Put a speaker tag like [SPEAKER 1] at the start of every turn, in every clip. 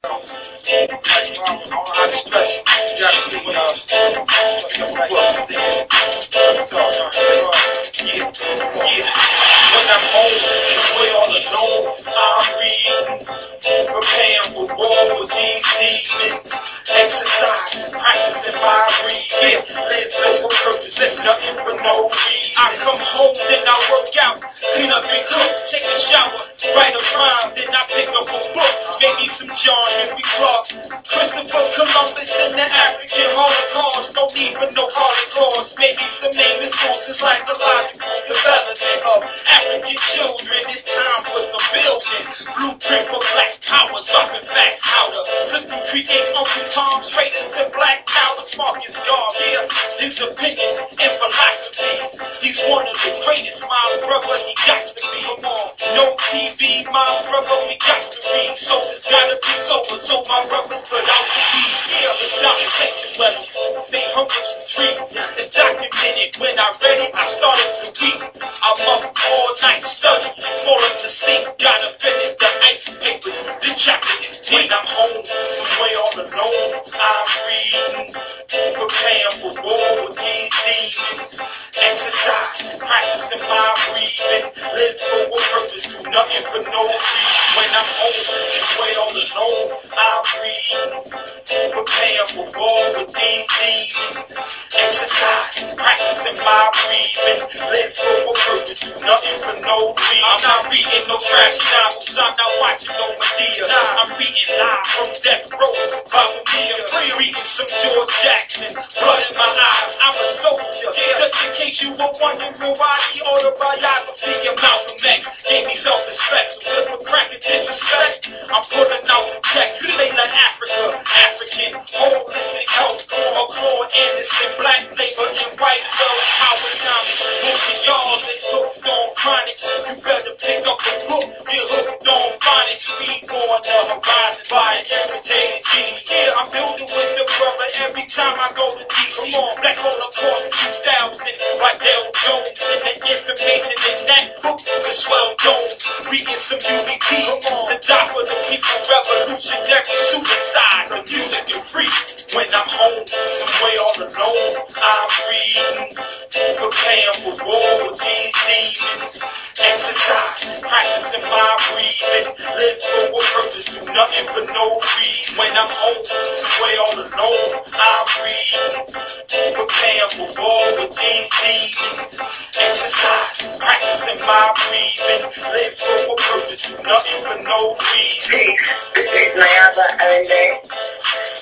[SPEAKER 1] When I'm home, somewhere all alone, I'm reading, preparing for war with these demons. Exercising, practicing my breathing. Live for purpose, there's nothing for no reason. I come home, then I work out, clean up and cook, take a shower, write a rhyme, then I pick up a book. Maybe some John Henry Clark, Christopher Columbus, and the African Holocaust. Don't even know Holocaust. Maybe some famous forces, psychological development of African children. It's time for some building. Blueprint for black power, dropping facts how the system creates Uncle Tom's traitors and black cowards. Marcus Garvey, his opinions and philosophies. He's one of the greatest, my brother, he got to be. No TV, my brother, we got to read. Soldiers gotta be sober, so my brothers put out the weed. Yeah, it's not sexual weather. They hunger some trees. It's documented. When I read it, I started to weep. I'm up all night studying, falling to sleep. Gotta finish the ISIS papers. The chapter is when I'm home, somewhere all alone. I'm reading, preparing for war with these demons. Exercising, practicing my breathing. Live for a purpose, do nothing for no reason. When I'm home, somewhere all alone. I'm reading, preparing for war with these demons. Exercising, practicing my breathing. Live for a purpose, do nothing for no reason. I'm not reading no trashy novels, I'm not watching no Medea. I'm reading live from death row, Bible Mia. Reading some George Jackson, blood in my eye. I'm a soldier, just in case you were wondering why the autobiography of Malcolm X gave me self-respect. So if a cracker disrespect, I'm pulling out the check. Layla Africa, African, holistic health. McClure Anderson, black labor and white wealth. Power economics, most of y'all is hooked on chronics. You better pick up a book, get hooked on phonics. Read on the horizon by an irritated genie. Yeah, I'm building with the brother every time I go to DC. Black Holocaust 2000, like Dale Jones. And the information in that book is swell dome. Reading some UBP, the doc of the people, revolutionary suicide. The music is free. When I'm home, somewhere all alone, I'm reading, preparing for war with these demons. Exercising, practicing my breathing. Live for a purpose, do nothing for no reason. When I'm home, somewhere all alone, I'm reading, preparing for war with these demons. Exercising, practicing my breathing. Live for a purpose, do nothing for no reason.
[SPEAKER 2] Peace. This is Nayaba Alende.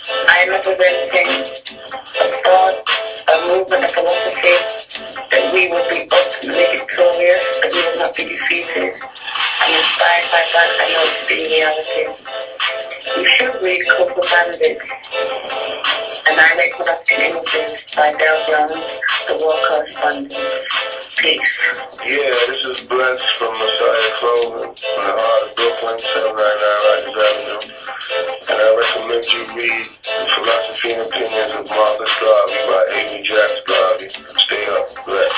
[SPEAKER 2] I am representing a thought, a movement, a philosophy that we will be ultimately victorious, that we will not be defeated. I'm inspired by that. I know it's the reality. You should read Coco Bandit, and I make production images by Del Jones, the war correspondent. Peace.
[SPEAKER 3] Yeah, this is Bless from Messiah Clothing in the heart of Brooklyn, 799 Rogers Avenue. And I recommend you read The Philosophy and Opinions of Marcus Garvey by Amy Jacks Garvey. Stay up, bless.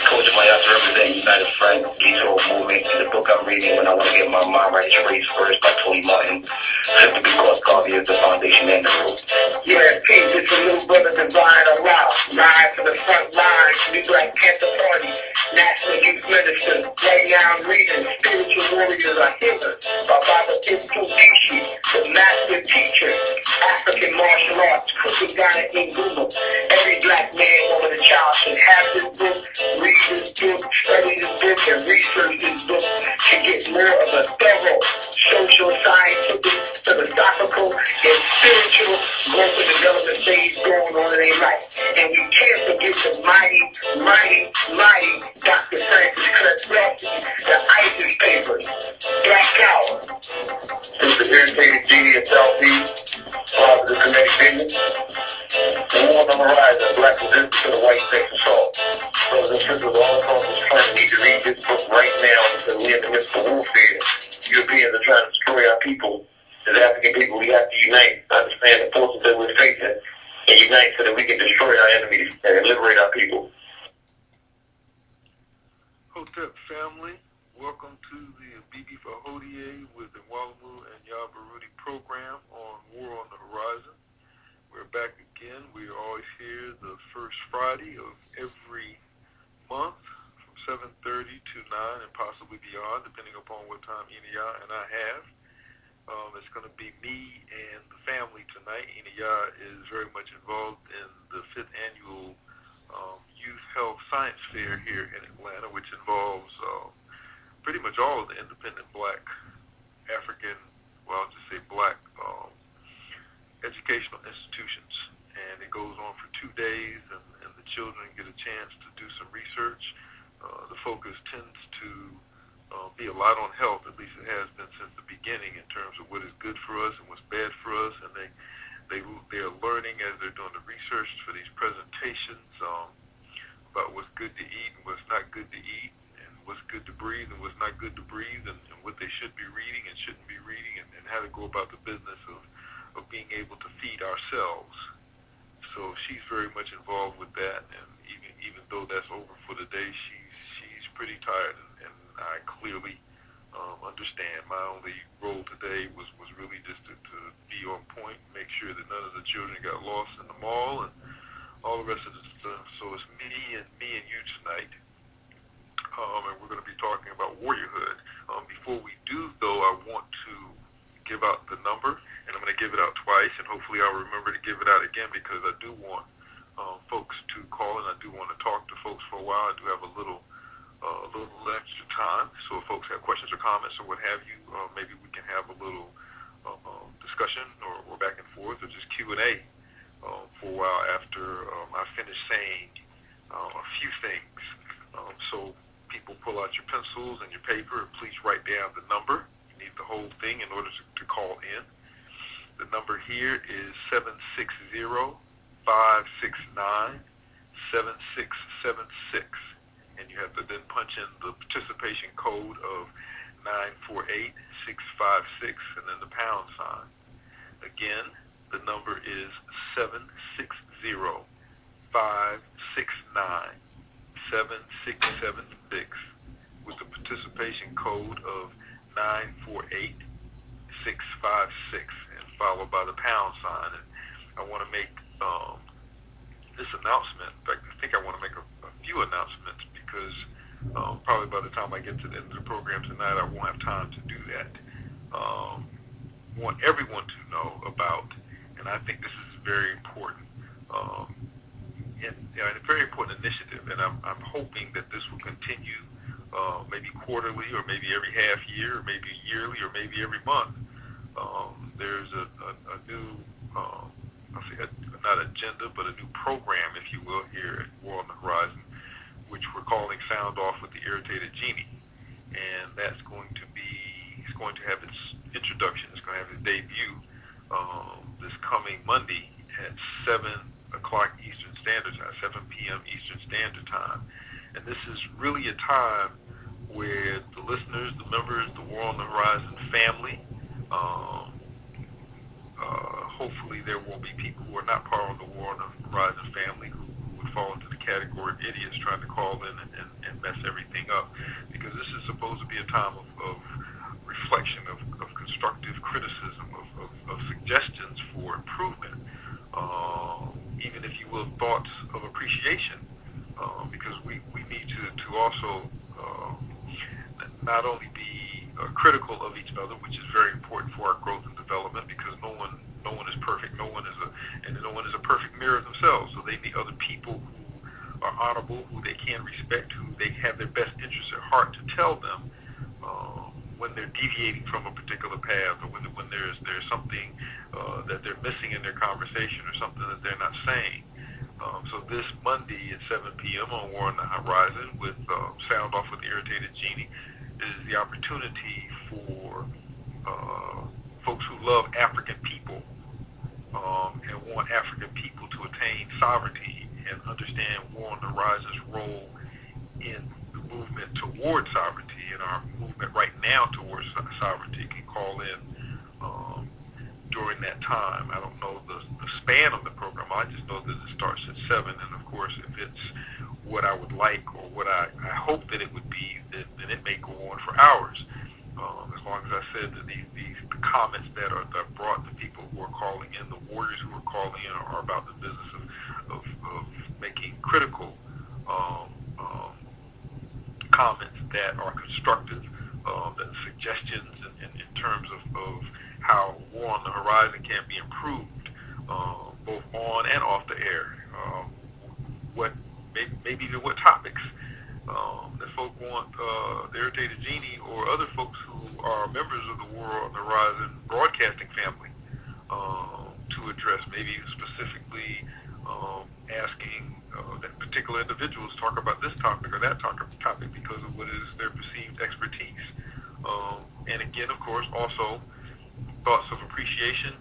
[SPEAKER 4] Coach Mayas representing United Front, Ghetto Movement. The book I'm reading when I want to get my mind right is Race First by Tony Martin. Simply because Garvey is the foundation and the root.
[SPEAKER 2] Yeah, peace. It's a little brother Divine Around. Live to the front line. New Black Panther Party. National Youth Minister. Right now I'm reading Spiritual Warriors Are Healers by Baba Ifudishi, the master teacher. African martial arts. Cooking Ghana in Google. Every black man, woman, and child should have this book. Read this book, study this book, and research this book to get more of a thorough social, scientific, philosophical, and spiritual growth and development phase going on in their life. And we can't forget the mighty Dr. Francis Cresswell, the ISIS papers, Black Power.
[SPEAKER 3] It's the irritated genie of Southeast, father of the kinetic demon. The war on the horizon, black resistance to the white sex assault. Brothers and sisters all across this planet need to read this book right now because we're in the midst of warfare. Europeans are trying to destroy our people. As African people, we have to unite, understand the forces that we're facing, and unite so that we can destroy our enemies and liberate our people.
[SPEAKER 5] Hotep family, welcome to the BB for Hodie with the Wallamu and Yabarudi program on War on the Horizon. We're back again. We are always here the first Friday of every month from 7:30 to 9 and possibly beyond, depending upon what time Ina and I have. It's going to be me and the family tonight. Ina is very much involved in the 5th annual Youth Health Science Fair here in Atlanta, which involves pretty much all of the independent black African, well, I'll just say black educational institutions. And it goes on for 2 days, and the children get a chance to do some research. The focus tends to be a lot on health, at least it has been since the beginning, in terms of what is good for us and what's bad for us. And they're learning as they're doing the research for these presentations about what's good to eat and what's not good to eat, and what's good to breathe and what's not good to breathe, and what they should be reading and shouldn't be reading, and how to go about the business of being able to feed ourselves. So she's very much involved with that, and even though that's over for the day, she's pretty tired, and I clearly understand. My only role today was really just to be on point, make sure that none of the children got lost in the mall, and all the rest of the stuff. So it's me and you tonight, and we're going to be talking about warriorhood. Before we do, though, I want to give out the number, and I'm going to give it out twice, and hopefully I'll remember to give it out again, because I do want folks to call, and I do want to talk to folks for a while. I do have a little extra time, so if folks have questions or comments or what have you, maybe we can have a little discussion or back and forth, or just Q&A for a while after I finish saying a few things. So people, pull out your pencils and your paper, and please write down the number. You need the whole thing in order to call in. The number here is 760-569-7676. And you have to then punch in the participation code of 948656 and then the pound sign. Again, the number is 760-569-7676 with the participation code of 948656 and followed by the pound sign. And I want to make this announcement. In fact, I think I want to make a few announcements, because probably by the time I get to the end of the program tonight, I won't have time to do that. Want everyone to know about, and I think this is very important, and a very important initiative, and I'm hoping that this will continue maybe quarterly, or maybe every half year, or maybe yearly, or maybe every month. There's a new, not agenda, but a new program, if you will, here at War on the Horizon, which we're calling Sound Off with the Irritated Genie. And that's going to have its introduction, it's going to have its debut this coming Monday at 7 o'clock Eastern Standard Time, 7 p.m. Eastern Standard Time. And this is really a time where the listeners, the members, the War on the Horizon family, hopefully there won't be people who are not part of the War on the Horizon family who would fall into the category of idiots trying to call in and mess everything up, because this is supposed to be a time of reflection, of constructive criticism, of suggestions for improvement, even if you will, thoughts of appreciation, because we need to also not only be critical of each other, which is very important for our growth and development, because no one is perfect, no one is a perfect mirror of themselves. So they need other people who are honorable, who they can respect, who they have their best interests at heart to tell them when they're deviating from a particular path, or when there's something that they're missing in their conversation, or something that they're not saying. So this Monday at 7 p.m. on War on the Horizon with Sound Off with the Irritated Genie is the opportunity for folks who love African people and want African people to attain sovereignty and understand War on the Horizon's role in the movement towards sovereignty, and our movement right now towards sovereignty, can call in during that time. I don't know the span of the program. I just know that it starts at 7, and of course, if it's what I would like or what I hope that it would be, then it may go on for hours. As long as I said that these comments that are brought to people who are calling in, the warriors who are calling in, are about the business of making critical comments that are constructive, that suggestions in terms of how War on the Horizon can be improved, both on and off the air. Maybe even what topics that folk want the Irritated Genie or other folks who are members of the War on the Horizon broadcasting family to address. Maybe specifically asking that particular individuals talk about this topic or that topic because of what is their perceived expertise. And again, of course, also thoughts of appreciation.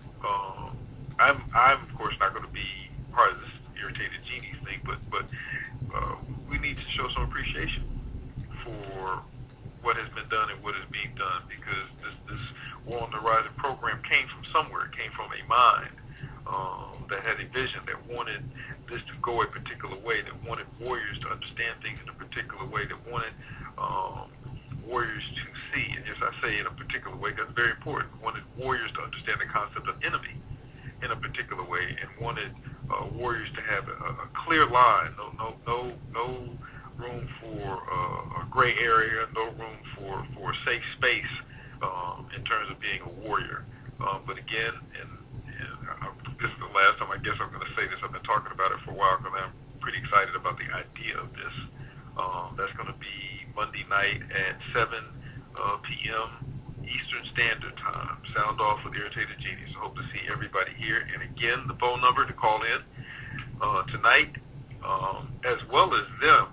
[SPEAKER 5] I'm of course not going to be part of this Irritated Genie thing, but we need to show some appreciation for what has been done and what is being done, because this War on the Horizon program came from somewhere. It came from a mind that had a vision, that wanted this to go a particular way, that wanted warriors to understand things in a particular way, that wanted warriors to see, and yes, I say in a particular way, that's very important, wanted warriors to understand the concept of enemy in a particular way, and wanted warriors to have a clear line, no room for a gray area, no room for a safe space in terms of being a warrior. But again, and this is the last time I guess I'm going to say this. I've been talking about it for a while because I'm pretty excited about the idea of this. That's going to be Monday night at 7 p.m. Eastern Standard Time. Sound off with Irritated Genie. So hope to see everybody here. And again, the phone number to call in tonight, as well as then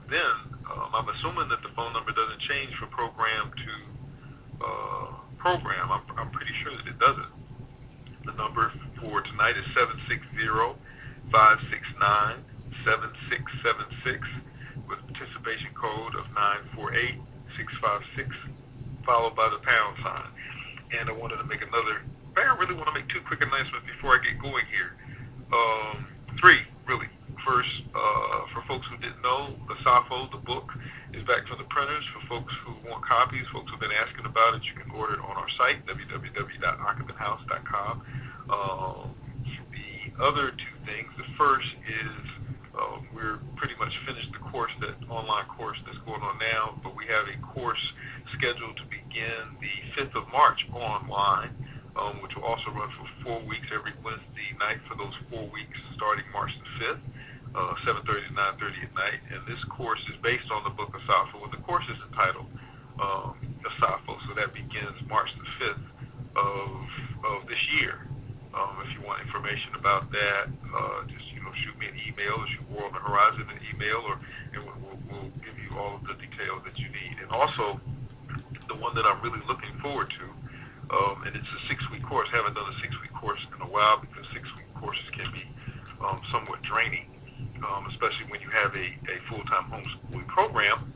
[SPEAKER 5] I'm assuming that the phone number doesn't change from program to program. I'm pretty sure that it doesn't. The number for tonight is 760-569-7676 with participation code of 948656, followed by the pound sign. And I wanted to make I really want to make two quick announcements before I get going here. Three, really. First, for folks who didn't know, the Safo, the book, is back from the printers. For folks who want copies, folks who have been asking about it, you can order it on our site, www.ackabinhouse.com. The other two things, the first is we're pretty much finished the course, that online course that's going on now, but we have a course scheduled to begin the 5th of March online, which will also run for 4 weeks every Wednesday night for those 4 weeks starting March the 5th. 7:30 to 9:30 at night, and this course is based on the Book of Safo, and the course is entitled Safo, so that begins March the 5th of this year. If you want information about that, just shoot me an email, or shoot War on the Horizon an email, and we'll give you all of the details that you need. And also, the one that I'm really looking forward to, and it's a 6-week course. I haven't done a 6-week course in a while because 6-week courses can be somewhat draining. Especially when you have a full-time homeschooling program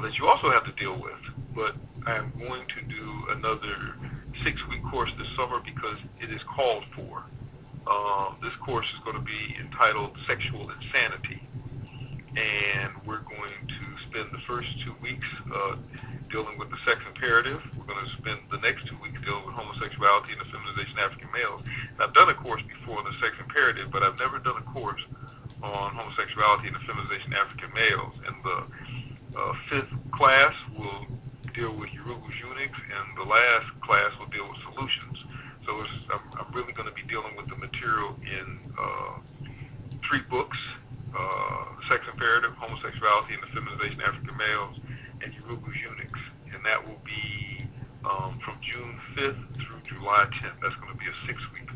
[SPEAKER 5] that you also have to deal with. But I'm going to do another 6-week course this summer because it is called for. This course is going to be entitled Sexual Insanity. And we're going to spend the first 2 weeks dealing with the sex imperative. We're going to spend the next 2 weeks dealing with homosexuality and the feminization of African males. And I've done a course before on the sex imperative, but I've never done a course on homosexuality and the feminization of African males. And the 5th class will deal with Yoruba's eunuchs, and the last class will deal with solutions. So I'm really going to be dealing with the material in 3 books, Sex Imperative, Homosexuality and the Feminization of African Males, and Yoruba's eunuchs. And that will be from June 5th through July 10th. That's going to be a 6-week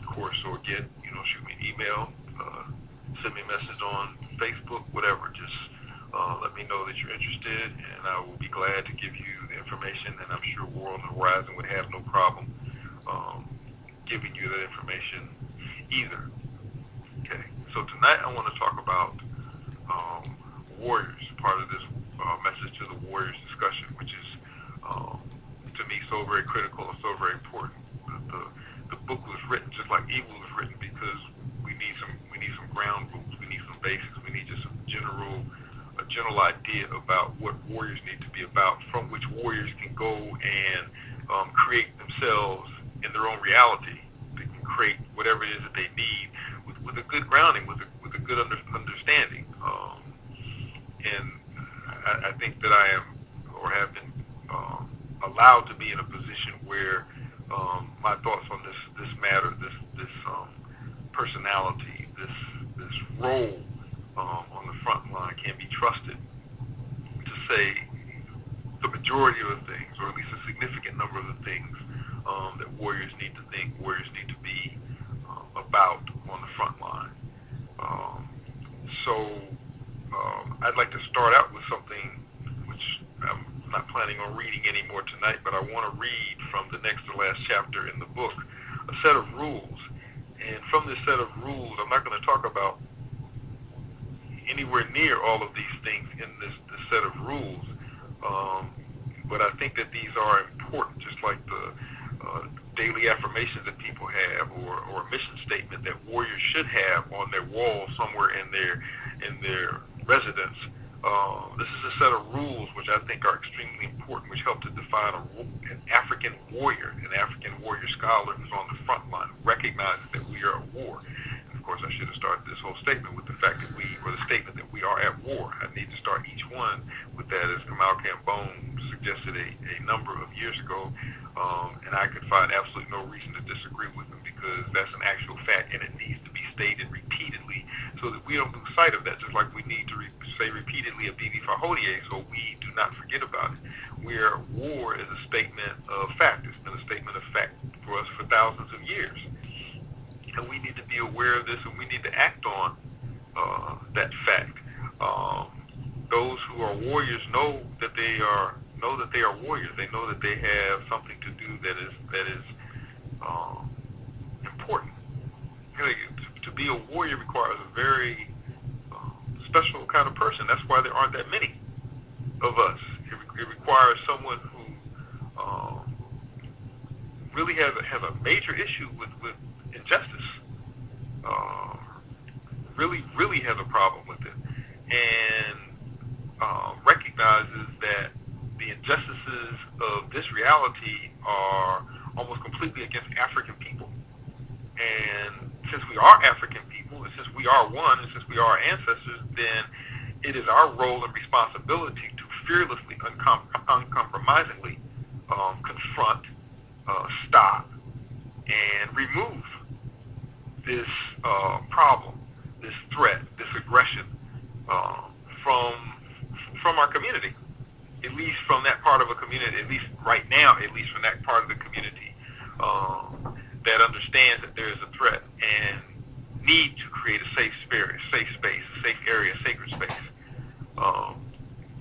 [SPEAKER 5] course. So again, shoot me an email, send me a message on Facebook, whatever. Just let me know that you're interested, and I will be glad to give you the information. And I'm sure War on the Horizon would have no problem giving you that information either. Okay, so tonight I want to talk about warriors, part of this message to the warriors discussion, which is to me so very critical and so very important. The book was written just like Evil was written because we need some ground rules, we need some basics, we need just a general idea about what warriors need to be about, from which warriors can go and create themselves in their own reality. They can create whatever it is that they need with a good grounding, with a good understanding. And I think that I am or have been allowed to be in a position where my thoughts on this matter, this personality, this role on the front line can be trusted to say the majority of the things, or at least a significant number of the things that warriors need to think, warriors need to be about on the front line. So I'd like to start out with something which I'm not planning on reading anymore tonight, but I want to read from the next to last chapter in the book, a set of rules. And from this set of rules, I'm not going to talk about anywhere near all of these things in this set of rules, but I think that these are important, just like the daily affirmations that people have, or a mission statement that warriors should have on their wall somewhere in their residence. This is a set of rules which I think are extremely important, which help to define an African warrior scholar who's on the front line, who recognizes that we are at war. And of course, I should have started this whole statement with the fact that the statement that we are at war. I need to start each one with that, as Kamal Cambone suggested a number of years ago, and I could find absolutely no reason to disagree with him, because that's an actual fact, and it needs to be stated repeatedly so that we don't lose sight of that, just like we need to say repeatedly of Bibi Fahodie, so we do not forget about it. Where war is a statement of fact. It's been a statement of fact for us for thousands of years. And we need to be aware of this, and we need to act on that fact. Those who are warriors know that they are warriors. They know that they have something to do that is important. To be a warrior requires a very special kind of person. That's why there aren't that many of us. It requires someone who really has a major issue with injustice. Really has a problem with it, and recognizes that the injustices of this reality are almost completely against African people. And since we are African people, and since we are one, and since we are our ancestors, then it is our role and responsibility to fearlessly, uncompromisingly confront, stop, and remove this problem, this threat, this aggression from our community, at least from that part of a community, at least right now, at least from that part of the community that understands that there is a threat and need to create a safe space, a safe area, a sacred space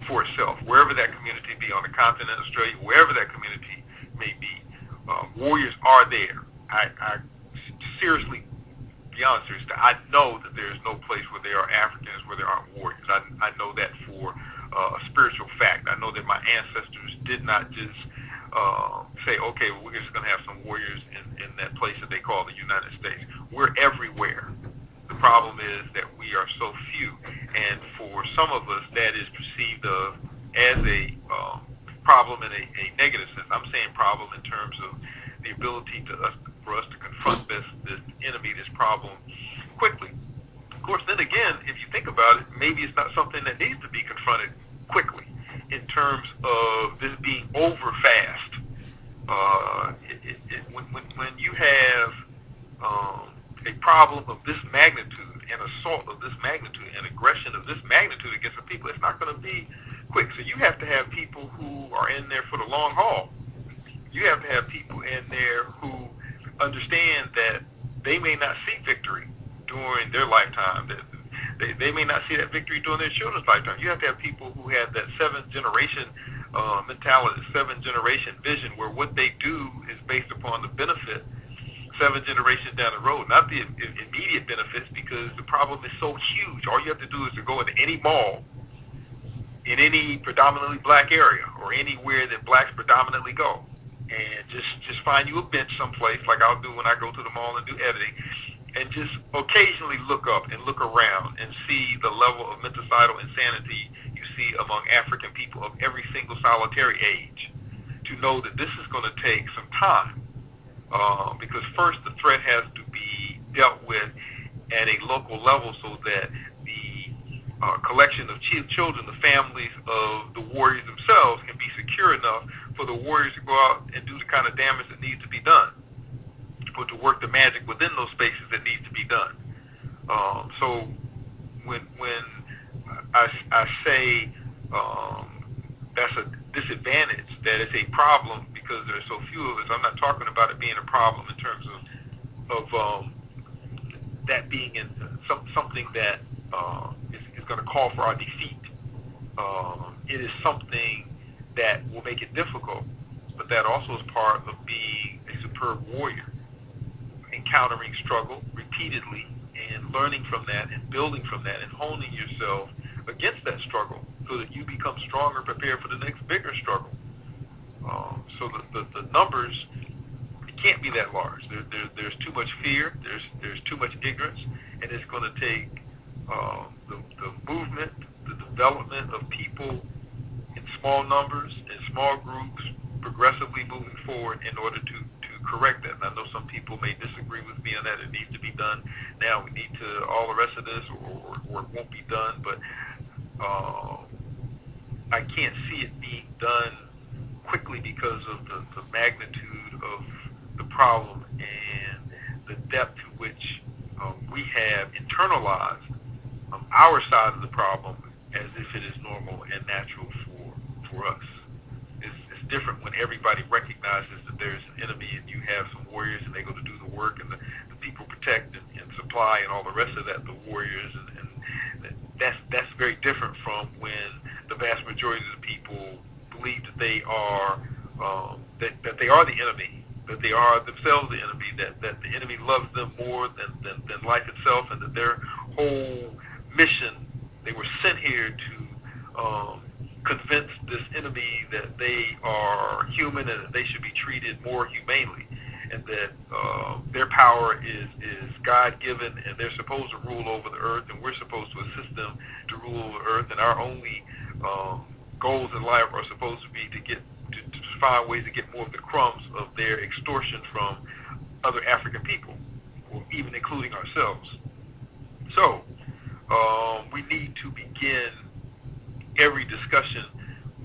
[SPEAKER 5] for itself, wherever that community be, on the continent, Australia, wherever that community may be. Warriors are there. I seriously, beyond serious, I know that there is no place where there are Africans where there aren't warriors. I know that for a spiritual fact. I know that my ancestors did not just say, okay, well, we're just going to have some warriors in that place that they call the United States. We're everywhere. The problem is that we are so few, and for some of us, that is perceived as a problem in a negative sense. I'm saying problem in terms of the ability for us to confront this enemy, this problem, quickly. Of course, then again, if you think about it, maybe it's not something that needs to be confronted quickly in terms of this being over fast. When you have a problem of this magnitude, and assault of this magnitude, and aggression of this magnitude against the people, it's not going to be quick. So you have to have people who are in there for the long haul. You have to have people in there who understand that they may not see victory during their lifetime. They may not see that victory during their children's lifetime. You have to have people who have that seventh generation mentality, seventh generation vision, where what they do is based upon the benefit 7 generations down the road, not the immediate benefits, because the problem is so huge. All you have to do is to go into any mall in any predominantly black area, or anywhere that blacks predominantly go, and just find you a bench someplace, like I'll do when I go to the mall and do editing, and just occasionally look up and look around and see the level of mental insanity you see among African people of every single solitary age. to know that this is going to take some time, because first the threat has to be dealt with at a local level so that the collection of children, the families of the warriors themselves, can be secure enough for the warriors to go out and do the kind of damage that needs to be done, or to work the magic within those spaces that needs to be done. So when I say that's a disadvantage, that it's a problem because there's so few of us, I'm not talking about it being a problem in terms of that being something that is going to call for our defeat. It is something that will make it difficult, but that also is part of being a superb warrior, encountering struggle repeatedly and learning from that and building from that and honing yourself against that struggle so that you become stronger, prepared for the next bigger struggle. So the numbers, it can't be that large. There's too much fear, there's too much ignorance, and it's going to take the movement, the development of people in small numbers, in small groups, progressively moving forward in order to correct that. And I know some people may disagree with me on that. It needs to be done now. We need to all the rest of this, or it won't be done. But I can't see it being done quickly because of the magnitude of the problem and the depth to which we have internalized our side of the problem as if it is normal and natural for us. It's different when everybody recognizes that there's an enemy and you have some warriors and they go to do the work, and the people protect and supply and all the rest of that, the warriors, and that's very different from when the vast majority of the people believe that they are that they are the enemy, that they are themselves the enemy, that the enemy loves them more than life itself, and that their whole mission, they were sent here to convince this enemy that they are human and that they should be treated more humanely, and that their power is God-given, and they're supposed to rule over the earth, and we're supposed to assist them to rule over the earth, and our only goals in life are supposed to be to find ways to get more of the crumbs of their extortion from other African people, or even including ourselves. So we need to begin every discussion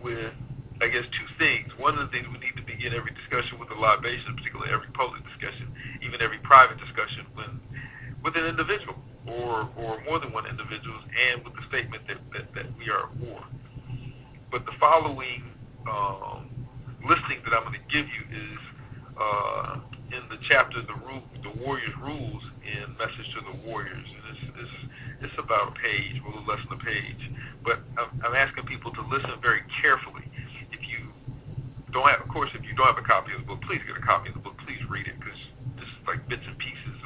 [SPEAKER 5] with, I guess, two things. One of the things we need to begin every discussion with a libation, particularly every public discussion, even every private discussion, with an individual or more than one individual, and with the statement that we are at war. But the following listing that I'm going to give you is in the chapter, the Warriors' Rules in Message to the Warriors. And it's about a page, a little less than a page. But I'm asking people to listen very carefully. If you don't have a copy of the book, please get a copy of the book. Please read it, because this is like bits and pieces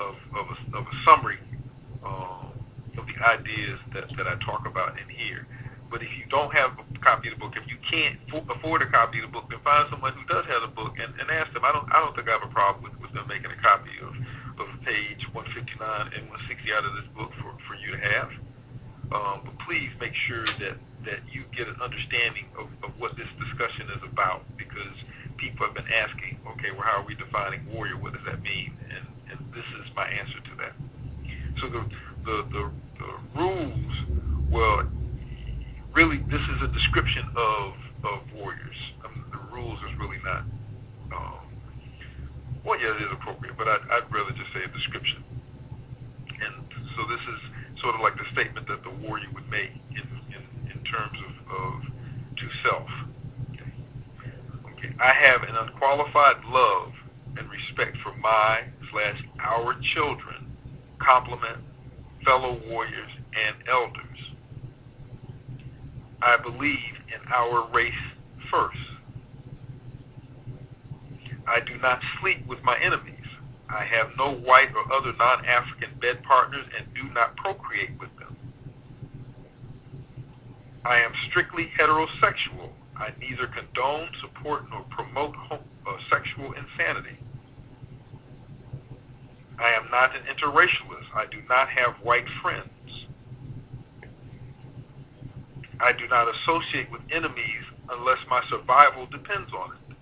[SPEAKER 5] of a summary of the ideas that I talk about in here. But if you don't have a copy of the book, if you can't afford a copy of the book, then find someone who does have the book and ask them. I don't think I have a problem with them making a copy of page 159 and 160 out of this book for you to have. But please make sure that you get an understanding of what this discussion is about, because people have been asking, okay, well, how are we defining warrior? What does that mean? And this is my answer to that. So the rules, well, really, this is a description of warriors. The rules is really not, well, yeah, it is appropriate, but I'd rather just say a description. And so this is sort of like the statement that the warrior would make in terms of to self. Okay. I have an unqualified love and respect for our children, complement fellow warriors and elders. I believe in our race first. I do not sleep with my enemies. I have no white or other non-African bed partners and do not procreate with them. I am strictly heterosexual. I neither condone, support, nor promote sexual insanity. I am not an interracialist. I do not have white friends. I do not associate with enemies unless my survival depends on it.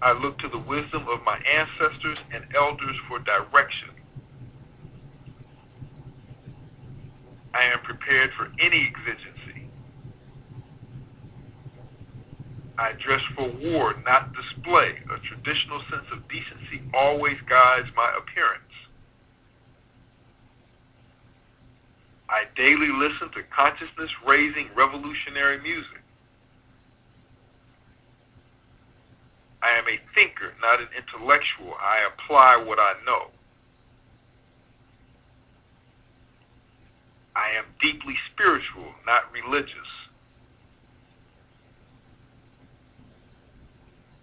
[SPEAKER 5] I look to the wisdom of my ancestors and elders for direction. I am prepared for any exigency. I dress for war, not display. A traditional sense of decency always guides my appearance. I daily listen to consciousness-raising revolutionary music. I am a thinker, not an intellectual. I apply what I know. I am deeply spiritual, not religious.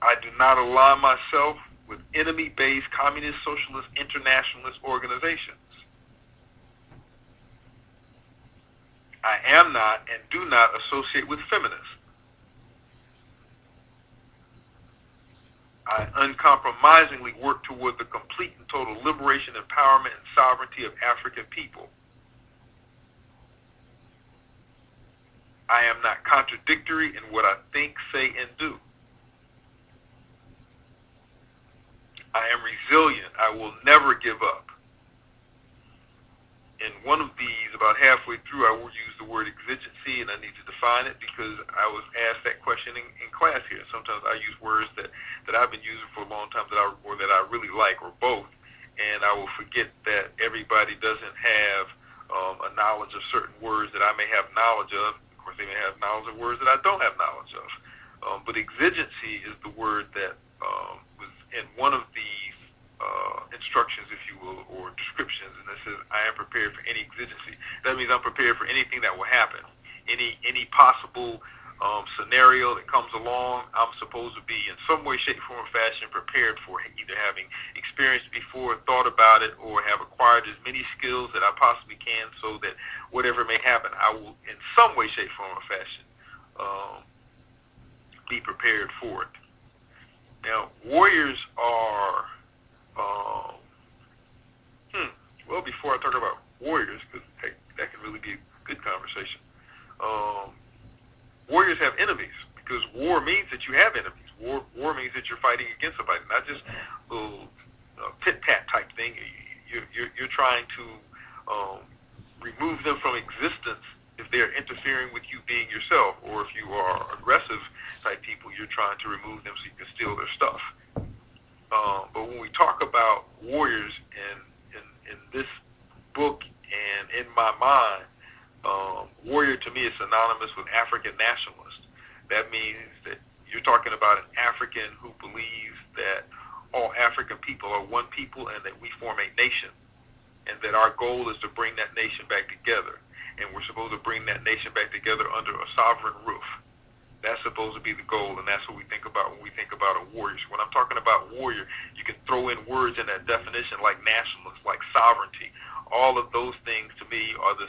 [SPEAKER 5] I do not align myself with enemy-based communist, socialist, internationalist organizations. I am not and do not associate with feminists. I uncompromisingly work toward the complete and total liberation, empowerment, and sovereignty of African people. I am not contradictory in what I think, say, and do. I am resilient. I will never give up. In one of these, about halfway through, I will use the word exigency, and I need to define it because I was asked that question in class here. Sometimes I use words that I've been using for a long time that I really like, or both, and I will forget that everybody doesn't have a knowledge of certain words that I may have knowledge of. Of course, they may have knowledge of words that I don't have knowledge of. But exigency is the word that was in one of these instructions, if you will, or descriptions, and it says, I am prepared for any exigency. That means I'm prepared for anything that will happen. Any possible scenario that comes along, I'm supposed to be in some way, shape, form, or fashion prepared for it, either having experienced before, thought about it, or have acquired as many skills that I possibly can so that whatever may happen, I will in some way, shape, form, or fashion be prepared for it. Now, warriors are well, before I talk about warriors, because that can really be a good conversation. Warriors have enemies, because war means that you have enemies. War means that you're fighting against somebody, not just a little pit-pat type thing. You're trying to remove them from existence if they're interfering with you being yourself, or if you are aggressive type people, you're trying to remove them so you can steal their stuff. But when we talk about warriors in this book and in my mind, warrior to me is synonymous with African nationalist. That means that you're talking about an African who believes that all African people are one people and that we form a nation, and that our goal is to bring that nation back together, and we're supposed to bring that nation back together under a sovereign roof. That's supposed to be the goal, and that's what we think about when we think about a warrior. So when I'm talking about warrior, you can throw in words in that definition like nationalist, like sovereignty. All of those things to me are the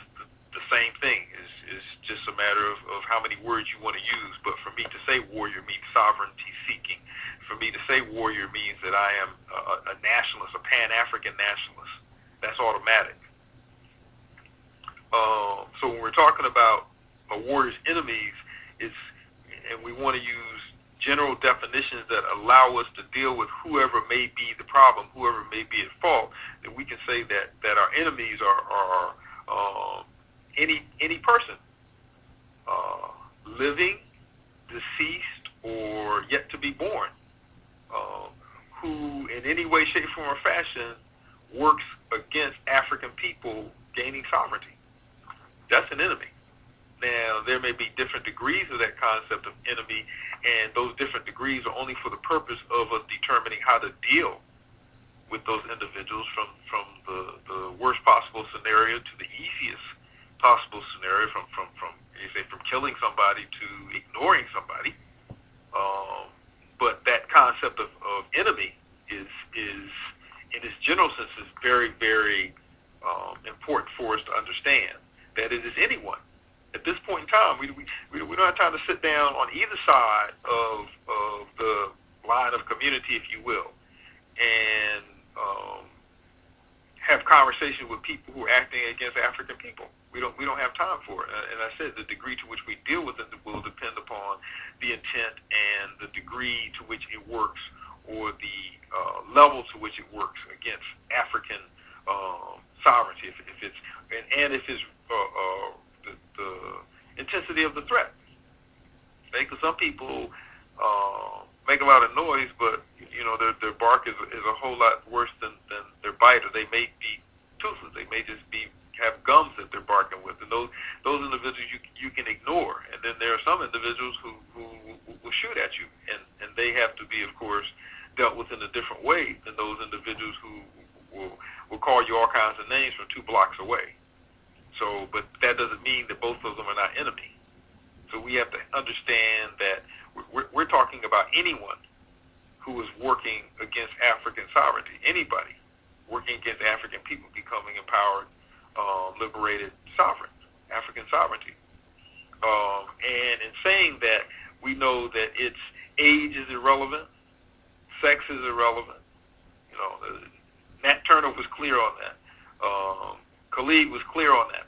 [SPEAKER 5] same thing. It's just a matter of how many words you want to use. But for me to say warrior means sovereignty seeking. For me to say warrior means that I am a nationalist, a Pan-African nationalist. That's automatic. So when we're talking about a warrior's enemies, and we want to use general definitions that allow us to deal with whoever may be the problem, whoever may be at fault, that we can say that our enemies are any person, living, deceased, or yet to be born, who in any way, shape, form, or fashion works against African people gaining sovereignty. That's an enemy. Now, there may be different degrees of that concept of enemy, and those different degrees are only for the purpose of us determining how to deal with those individuals from the worst possible scenario to the easiest possible scenario, from killing somebody to ignoring somebody. But that concept of enemy is in its general sense, is very, very important for us to understand that it is anyone. At this point in time, we don't have time to sit down on either side of the line of community, if you will, and have conversation with people who are acting against African people. We don't have time for it. And I said the degree to which we deal with it will depend upon the intent and the degree to which it works, or the level to which it works against African sovereignty. If it's and if it's the intensity of the threat. Because some people make a lot of noise, but their bark is a whole lot worse than their bite, or they may be toothless. They may just have gums that they're barking with, and those individuals you can ignore. And then there are some individuals who will shoot at you, and they have to be, of course, dealt with in a different way than those individuals who will call you all kinds of names from 2 blocks away. So, but that doesn't mean that both of them are not enemy. So we have to understand that we're talking about anyone who is working against African sovereignty, anybody working against African people becoming empowered, liberated, sovereign, African sovereignty. And in saying that, we know that its age is irrelevant, sex is irrelevant. Nat Turner was clear on that. Khalid was clear on that.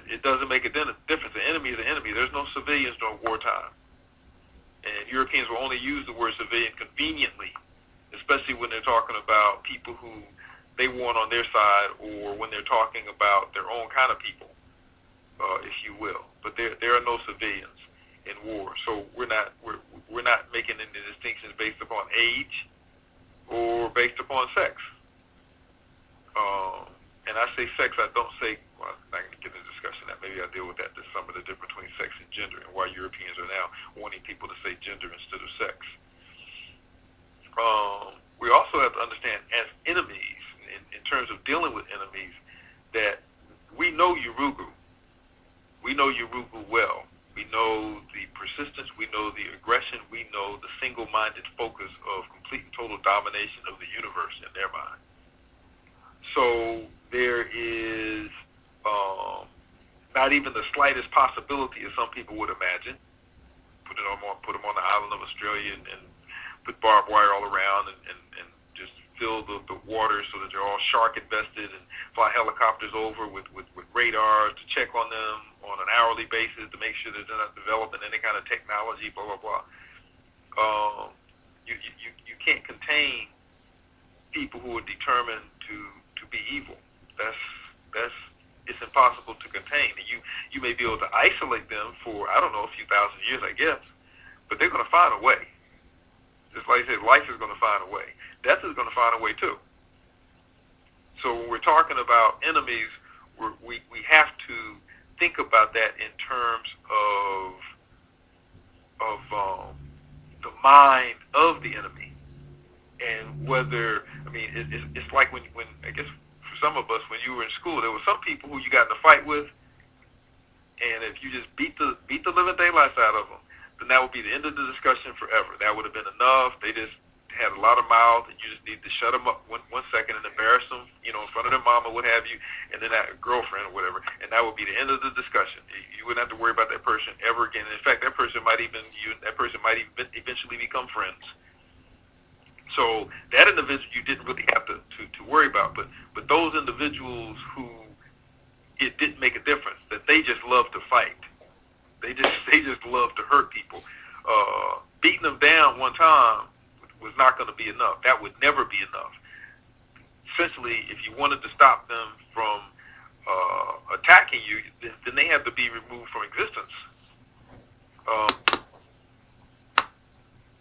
[SPEAKER 5] It doesn't make a difference. The enemy is an enemy. There's no civilians during wartime. And Europeans will only use the word civilian conveniently, especially when they're talking about people who they want on their side, or when they're talking about their own kind of people, if you will. But there are no civilians in war. So we're not making any distinctions based upon age or based upon sex. And I say sex, I don't say, well, I'm not going to get into discussion that. Maybe I'll deal with that. There's some of the difference between sex and gender, and why Europeans are now wanting people to say gender instead of sex. We also have to understand, as enemies, in terms of dealing with enemies, that we know Urugu. We know Urugu well. We know the persistence. We know the aggression. We know the single-minded focus of complete and total domination of the universe in their mind. So there is not even the slightest possibility, as some people would imagine, put them on the island of Australia and put barbed wire all around and just fill the waters so that they're all shark infested, and fly helicopters over with radar to check on them on an hourly basis to make sure that they're not developing any kind of technology, blah, blah, blah. You can't contain people who are determined to be evil. It's impossible to contain. And you may be able to isolate them for, I don't know, a few thousand years, I guess, but they're going to find a way. Just like I said, life is going to find a way. Death is going to find a way too. So when we're talking about enemies, we have to think about that in terms of the mind of the enemy, and whether, it's like when I guess for some of us, when you were in school, there were some people who you got in a fight with, and if you just beat the living daylights out of them, then that would be the end of the discussion forever. That would have been enough. They just had a lot of mouth, and you just need to shut them up one second and embarrass them, in front of their mama, what have you, and then that girlfriend or whatever, and that would be the end of the discussion. You wouldn't have to worry about that person ever again. In fact, that person might even eventually become friends. So that individual you didn't really have to worry about, but those individuals who it didn't make a difference, that they just love to fight. They just love to hurt people. Beating them down one time was not going to be enough. That would never be enough. Essentially, if you wanted to stop them from attacking you, then they have to be removed from existence.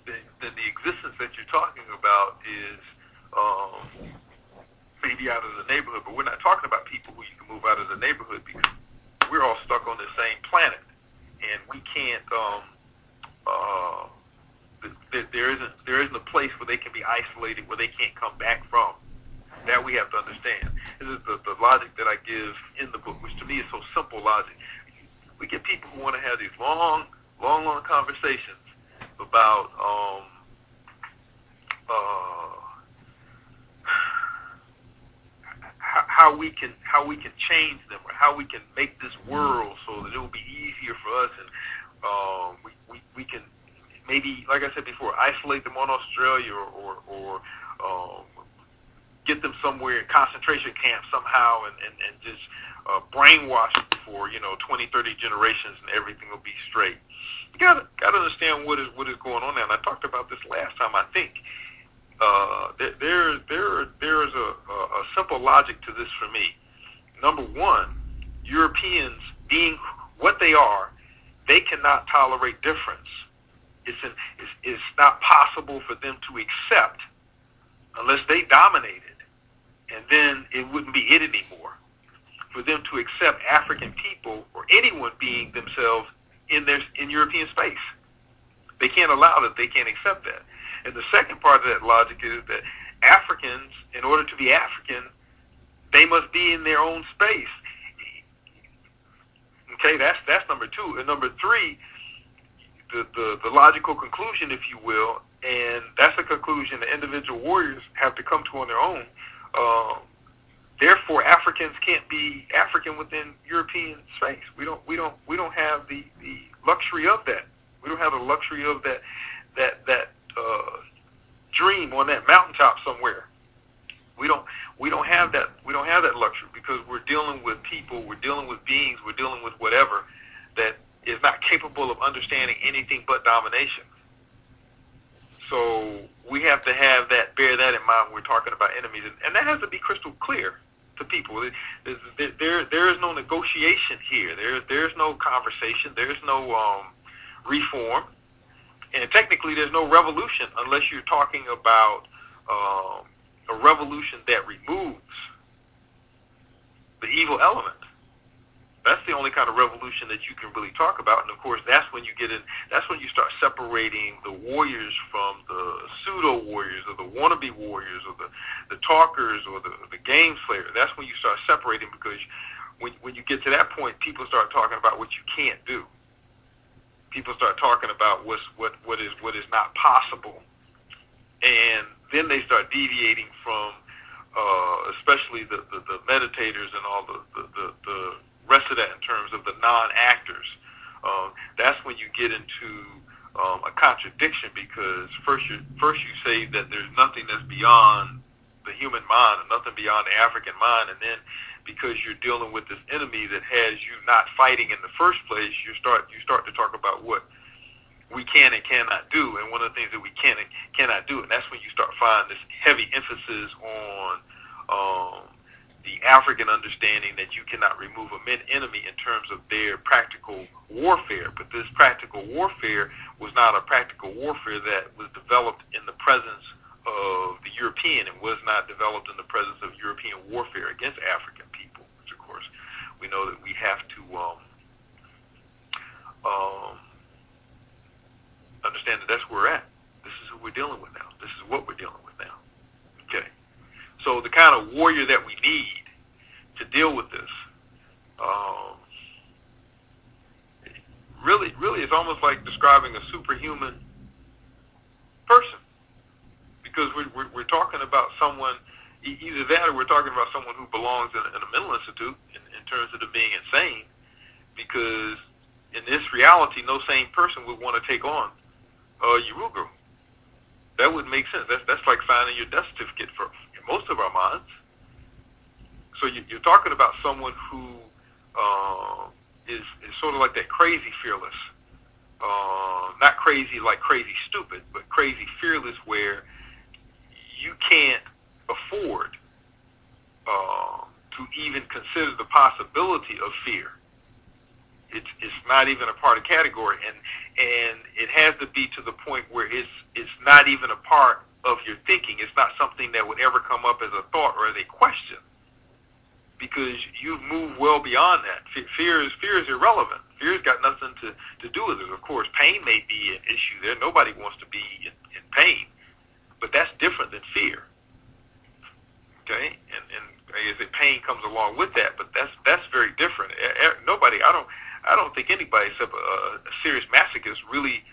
[SPEAKER 5] Then the existence that you're talking about is maybe out of the neighborhood, but we're not talking about people who you can move out of the neighborhood, because we're all stuck on the same planet, and we can't. There isn't a place where they can be isolated, where they can't come back from. That we have to understand. This is the logic that I give in the book, which to me is so simple logic. We get people who want to have these long conversations about how we can change them, or how we can make this world so that it will be easier for us, and we can maybe, like I said before, isolate them on Australia, or get them somewhere in concentration camps somehow, and just brainwashed for 20, 30 generations, and everything will be straight. You gotta understand what is going on now. And I talked about this last time. I think there is a simple logic to this for me. Number one, Europeans being what they are, they cannot tolerate difference. It's not possible for them to accept unless they dominated, and then it wouldn't be it anymore. For them to accept African people or anyone being themselves in European space, they can't allow that. They can't accept that. And the second part of that logic is that Africans, in order to be African, they must be in their own space. Okay, that's number two. And number three, the logical conclusion, if you will, and that's a conclusion that individual warriors have to come to on their own. Therefore, Africans can't be African within European space. We don't have the luxury of that. We don't have the luxury of that dream on that mountaintop somewhere. We don't have that. We don't have that luxury because we're dealing with people. We're dealing with beings. We're dealing with whatever that is not capable of understanding anything but domination. So we have to bear that in mind when we're talking about enemies, and that has to be crystal clear to people. There is no negotiation here. There's no conversation. There's no reform, and technically there's no revolution unless you're talking about a revolution that removes the evil element. That's the only kind of revolution that you can really talk about. And of course, that's when you start separating the warriors from the pseudo warriors or the wannabe warriors or the talkers or the game slayer. That's when you start separating, because when you get to that point, people start talking about what you can't do. People start talking about what is not possible. And then they start deviating from, especially the meditators and all the rest of that in terms of the non-actors. That's when you get into a contradiction, because first you say that there's nothing that's beyond the human mind and nothing beyond the African mind, and then because you're dealing with this enemy that has you not fighting in the first place, you start to talk about what we can and cannot do, and one of the things that we can and cannot do, and that's when you start finding this heavy emphasis on the African understanding that you cannot remove an enemy in terms of their practical warfare. But this practical warfare was not a practical warfare that was developed in the presence of the European, and was not developed in the presence of European warfare against African people, which of course we know that we have to understand that that's where we're at. This is who we're dealing with now. This is what we're dealing with now. Okay. So the kind of warrior that we need to deal with this, really it's almost like describing a superhuman person, because we're talking about someone, either that or we're talking about someone who belongs in a mental institute in terms of them being insane, because in this reality, no sane person would want to take on Uruguru. That wouldn't make sense. That's like signing your death certificate in most of our minds. So you're talking about someone who is sort of like that crazy fearless. Not crazy like crazy stupid, but crazy fearless, where you can't afford to even consider the possibility of fear. It's not even a part of category, and it has to be to the point where it's not even a part of your thinking. It's not something that would ever come up as a thought or as a question, because you've moved well beyond that. Fear is irrelevant. Fear's got nothing to do with it. Of course, pain may be an issue there. Nobody wants to be in pain, but that's different than fear. Okay, and I guess pain comes along with that, but that's very different. I don't think anybody except a serious masochist really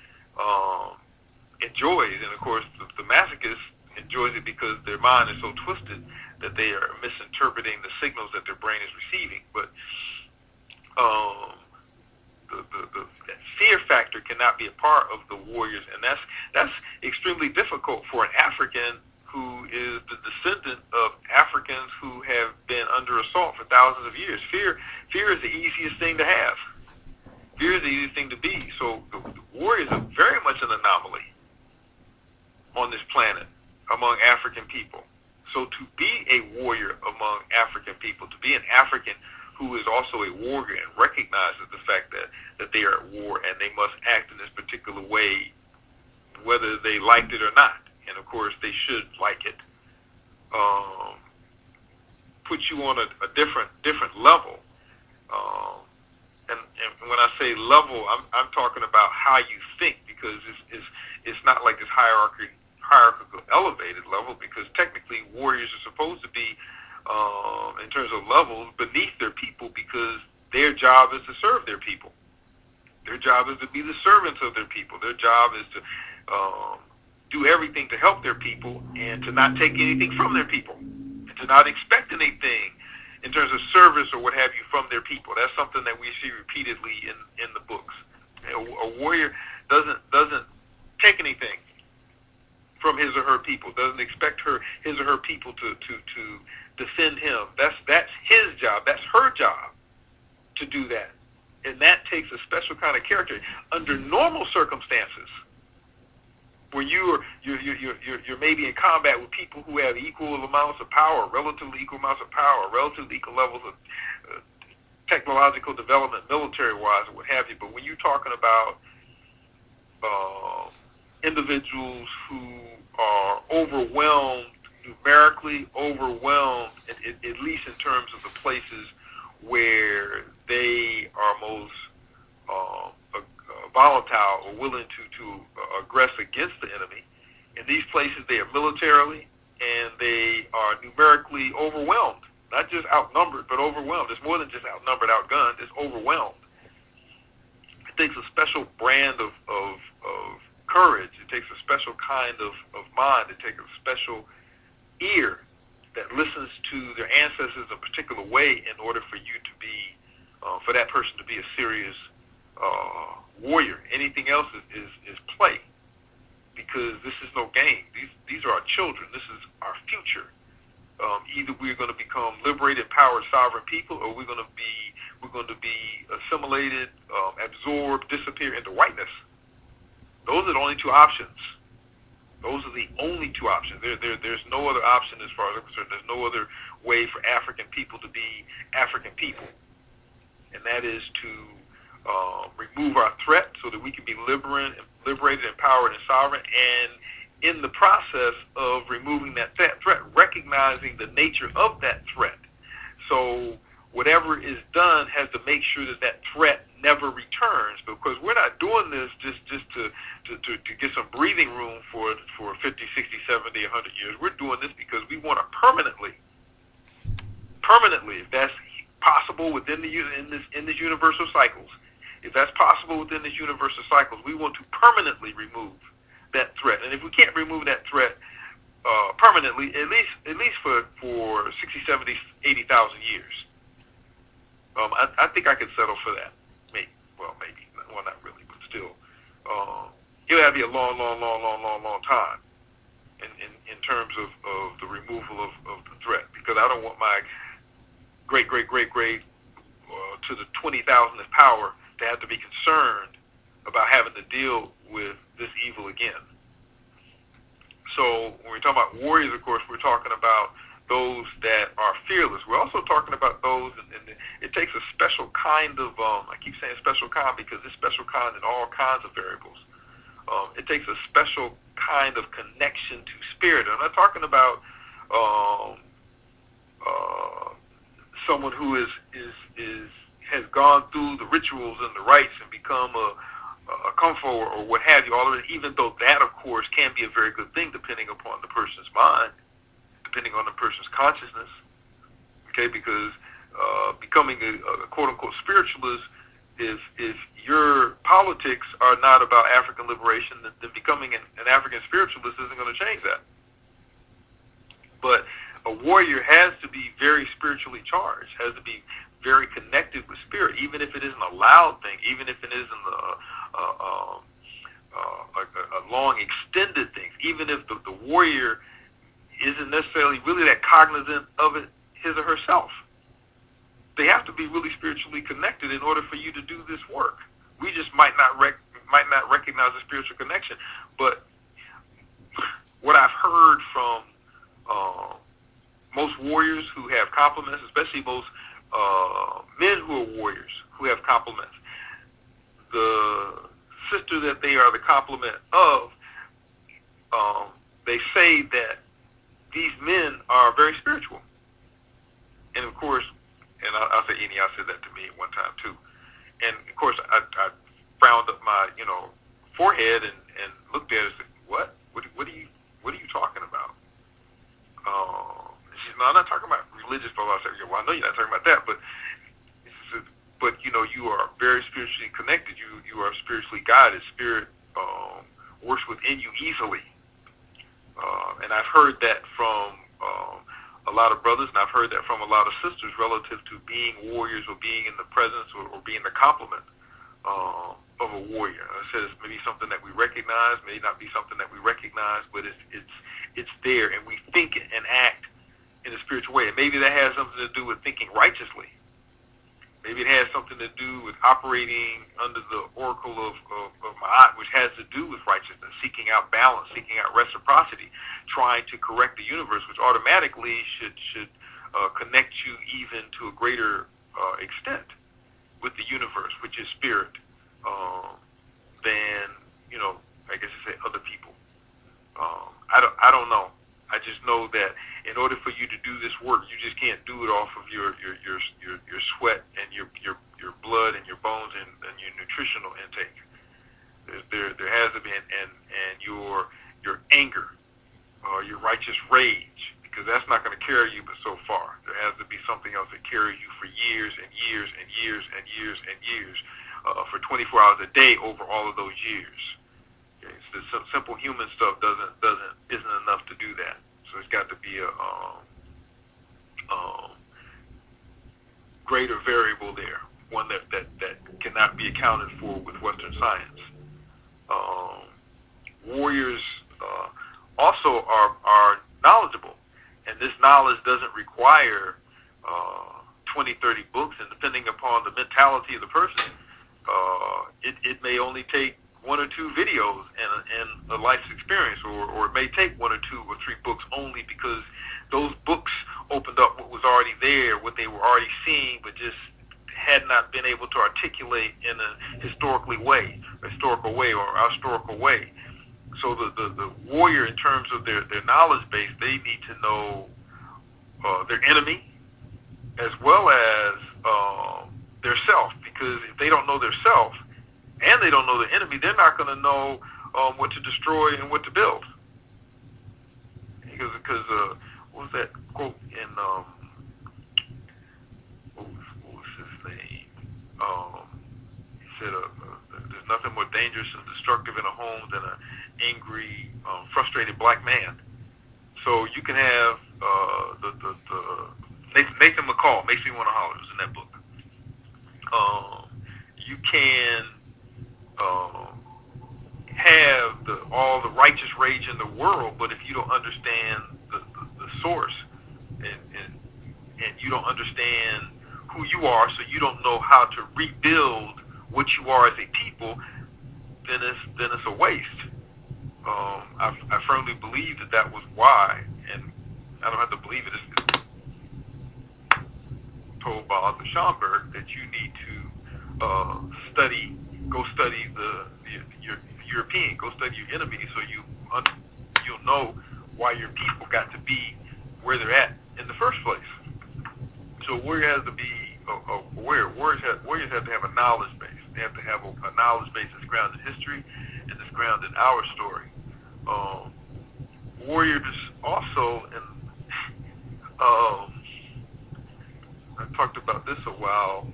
[SPEAKER 5] enjoys, and of course the masochist enjoys it because their mind is so twisted that they are misinterpreting the signals that their brain is receiving. But that fear factor cannot be a part of the warriors, and that's extremely difficult for an African who is the descendant of Africans who have been under assault for thousands thousands of years. Fear is the easiest thing to have. Fear is the easiest thing to be. So the warriors are very much an anomaly on this planet among African people. So to be a warrior among African people, to be an African who is also a warrior and recognizes the fact that they are at war and they must act in this particular way, whether they liked it or not. And of course, they should like it. Put you on a different level. And when I say level, I'm talking about how you think, because it's not like this hierarchical elevated level, because technically warriors are supposed to be, in terms of levels, beneath their people, because their job is to serve their people. Their job is to be the servants of their people. Their job is to do everything to help their people and to not take anything from their people, and to not expect anything in terms of service or what have you from their people. That's something that we see repeatedly in the books. A warrior doesn't take anything from his or her people, doesn't expect his or her people to defend him. That's his job. That's her job to do that. And that takes a special kind of character. Under normal circumstances, where you're maybe in combat with people who have equal amounts of power, relatively equal amounts of power, relatively equal levels of technological development, military-wise, or what have you. But when you're talking about individuals who are overwhelmed, numerically overwhelmed, at least in terms of the places where they are most volatile or willing to aggress against the enemy. In these places, they are militarily and they are numerically overwhelmed, not just outnumbered, but overwhelmed. It's more than just outnumbered, outgunned. It's overwhelmed. It takes a special brand of courage. It takes a special kind of mind. It takes a special ear that listens to their ancestors a particular way in order for you to be, for that person to be a serious warrior. Anything else is play, because this is no game. These are our children. This is our future. Either we're going to become liberated, empowered, sovereign people, or we're going to be assimilated, absorbed, disappear into whiteness. Those are the only two options. Those are the only two options. There's no other option as far as I'm concerned. There's no other way for African people to be African people, and that is to remove our threat so that we can be liberated, empowered, and sovereign. And in the process of removing that threat, recognizing the nature of that threat. So whatever is done has to make sure that threat never returns, because we're not doing this just to get some breathing room for 50, 60, 70, 100 years. We're doing this because we want to permanently, if that's possible within in this universal cycles, if that's possible within this universal cycles, we want to permanently remove that threat. And if we can't remove that threat permanently, at least for 60, 70, 80,000 years, I think I could settle for that. Maybe, well, not really, but still, it would have to be a long time in terms of the removal of the threat, because I don't want my great to the 20,000th power to have to be concerned about having to deal with this evil again. So when we're talking about warriors, of course, we're talking about those that are fearless. We're also talking about those, and it takes a special kind of, I keep saying special kind because it's special kind in all kinds of variables. It takes a special kind of connection to spirit. I'm not talking about someone who has gone through the rituals and the rites and become a Kung Fu or what have you, all of it, even though that, of course, can be a very good thing depending upon the person's mind, depending on the person's consciousness, okay, because becoming a quote-unquote spiritualist, if your politics are not about African liberation, then becoming an African spiritualist isn't going to change that. But a warrior has to be very spiritually charged, has to be very connected with spirit, even if it isn't a loud thing, even if it isn't a long, extended thing, even if the warrior isn't necessarily really that cognizant of it his or herself. they have to be really spiritually connected in order for you to do this work. We just might not recognize the spiritual connection. But what I've heard from most warriors who have compliments, especially most men who are warriors who have compliments, the sister that they are the complement of, they say that these men are very spiritual. And of course, and I'll say Eni, I said that to me at one time too. And of course, I frowned up my forehead and looked at it and said, "What? What are you talking about?" She said, "No, I'm not talking about religious philosophy." I said, "Well, I know you're not talking about that, but you are very spiritually connected. You are spiritually guided. Spirit works within you easily." And I've heard that from a lot of brothers, and I've heard that from a lot of sisters relative to being warriors or being in the presence or being the complement of a warrior. I said it's maybe something that we recognize, may not be something that we recognize, but it's there, and we think and act in a spiritual way. And maybe that has something to do with thinking righteously. Maybe it has something to do with operating under the oracle of Ma'at, which has to do with righteousness, seeking out balance, seeking out reciprocity, trying to correct the universe, which automatically should connect you even to a greater extent with the universe, which is spirit, than, I guess you say, other people. I don't know. I just know that in order for you to do this work, you just can't do it off of your sweat and your blood and your bones and your nutritional intake. There has to be and your anger, your righteous rage, because that's not going to carry you but so far. There has to be something else that carries you for years and years and years and years and years, for 24 hours a day over all of those years. Okay, so the simple human stuff isn't enough to do that. So it's got to be a greater variable there, one that cannot be accounted for with Western science. Warriors also are knowledgeable, and this knowledge doesn't require 20, 30 books, and depending upon the mentality of the person, it may only take 1 or 2 videos and a life's experience, or it may take 1 or 2 or 3 books only, because those books opened up what was already there, what they were already seeing, but just had not been able to articulate in a historical way, or our historical way. So the warrior, in terms of their knowledge base, they need to know their enemy as well as their self, because if they don't know their self and they don't know the enemy, they're not going to know what to destroy and what to build. Because what was that quote in what was his name? He said, "There's nothing more dangerous and destructive in a home than an angry, frustrated black man." So you can have the Nathan McCall, Makes Me Want to Holler, is in that book. You can have all the righteous rage in the world, but if you don't understand the source, and you don't understand who you are, so you don't know how to rebuild what you are as a people, then it's a waste. I firmly believe that was why, and I don't have to believe it. It's told by Arthur Schomburg that you need to go study your European, go study your enemy, so you'll know why your people got to be where they're at in the first place. So a warrior has to be aware. Warriors have to have a knowledge base. They have to have a knowledge base that's grounded in history and that's grounded in our story. Warriors also, and I talked about this a while,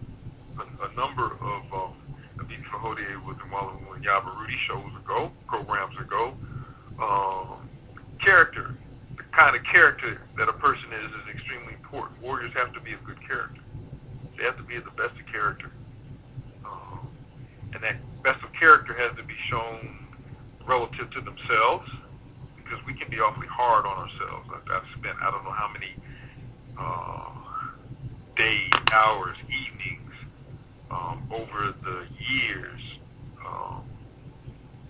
[SPEAKER 5] a number of Abidi Fahodier was in Walloon Yabarudi programs ago. Character, the kind of character that a person is extremely important. Warriors have to be a good character. They have to be the best of character. And that best of character has to be shown relative to themselves, because we can be awfully hard on ourselves. I've spent I don't know how many days, hours, evenings, over the years,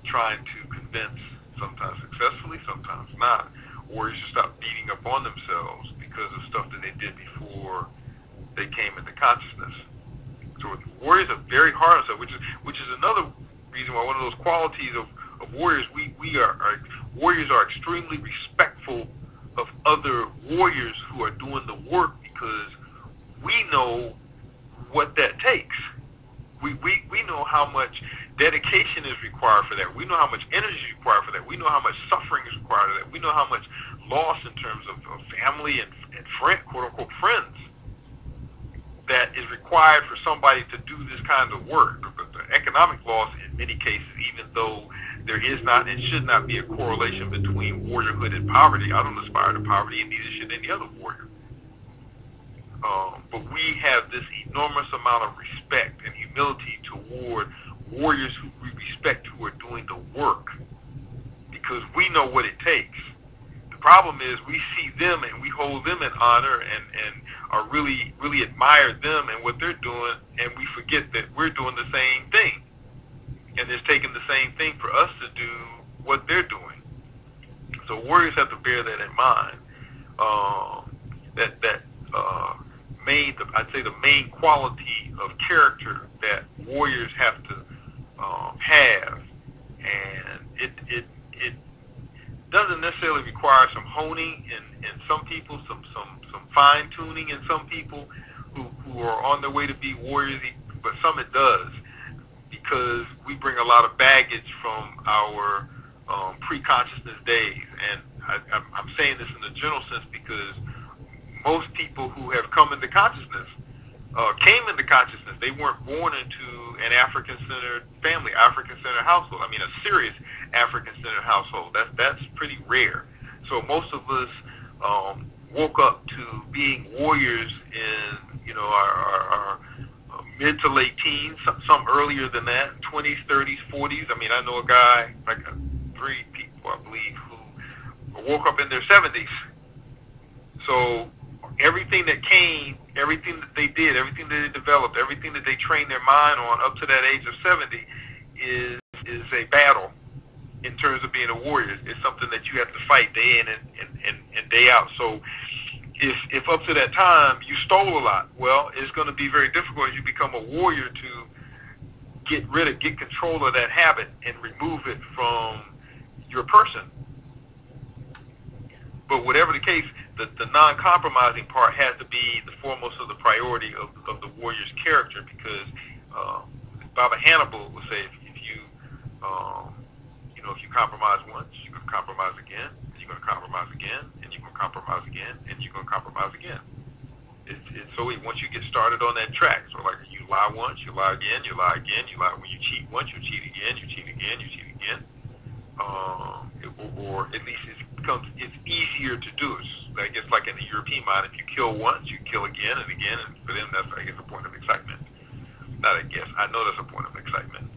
[SPEAKER 5] trying to convince, sometimes successfully, sometimes not, warriors to stop beating up on themselves because of stuff that they did before they came into consciousness. So warriors are very hard on themselves, which is another reason why one of those qualities of warriors, warriors are extremely respectful of other warriors who are doing the work, because we know what that takes. We know how much dedication is required for that. We know how much energy is required for that. We know how much suffering is required for that. We know how much loss in terms of family and friend, quote unquote friends, that is required for somebody to do this kind of work. The economic loss in many cases, even though there is not and should not be a correlation between warriorhood and poverty. I don't aspire to poverty, and neither should any other warrior. But we have this enormous amount of respect and humility toward warriors who we respect, who are doing the work, because we know what it takes. The problem is we see them and we hold them in honor and are really, really admire them and what they're doing, and we forget that we're doing the same thing. And it's taking the same thing for us to do what they're doing. So warriors have to bear that in mind. I'd say the main quality of character that warriors have to have, and it doesn't necessarily require some honing in some people, some fine tuning in some people who are on their way to be warriors, but some it does, because we bring a lot of baggage from our pre-consciousness days. And I'm saying this in the general sense because most people who have come into consciousness came into consciousness. They weren't born into an African-centered family, African-centered household. I mean, a serious African-centered household. That's pretty rare. So most of us woke up to being warriors in, our mid to late teens, some earlier than that, 20s, 30s, 40s. I mean, I know a guy, like 3 people, I believe, who woke up in their 70s. So everything that came, everything that they did, everything that they developed, everything that they trained their mind on up to that age of 70 is a battle in terms of being a warrior. It's something that you have to fight day in and day out. So if up to that time you stole a lot, well, it's going to be very difficult as you become a warrior to get control of that habit and remove it from your person. But whatever the case, the non-compromising part has to be the foremost of the priority of the warrior's character, because Baba Hannibal would say, if you compromise once, you're going to compromise again, and you're going to compromise again, and you're going to compromise again, and you're going to compromise again. So once you get started on that track, so like you lie once, you lie again, you lie again, you lie. When you cheat once, you cheat again, you cheat again, you cheat again. Or at least it's easier to do. I guess like in the European mind, if you kill once, you kill again and again, and for them that's, I guess, a point of excitement. Not I guess, I know that's a point of excitement.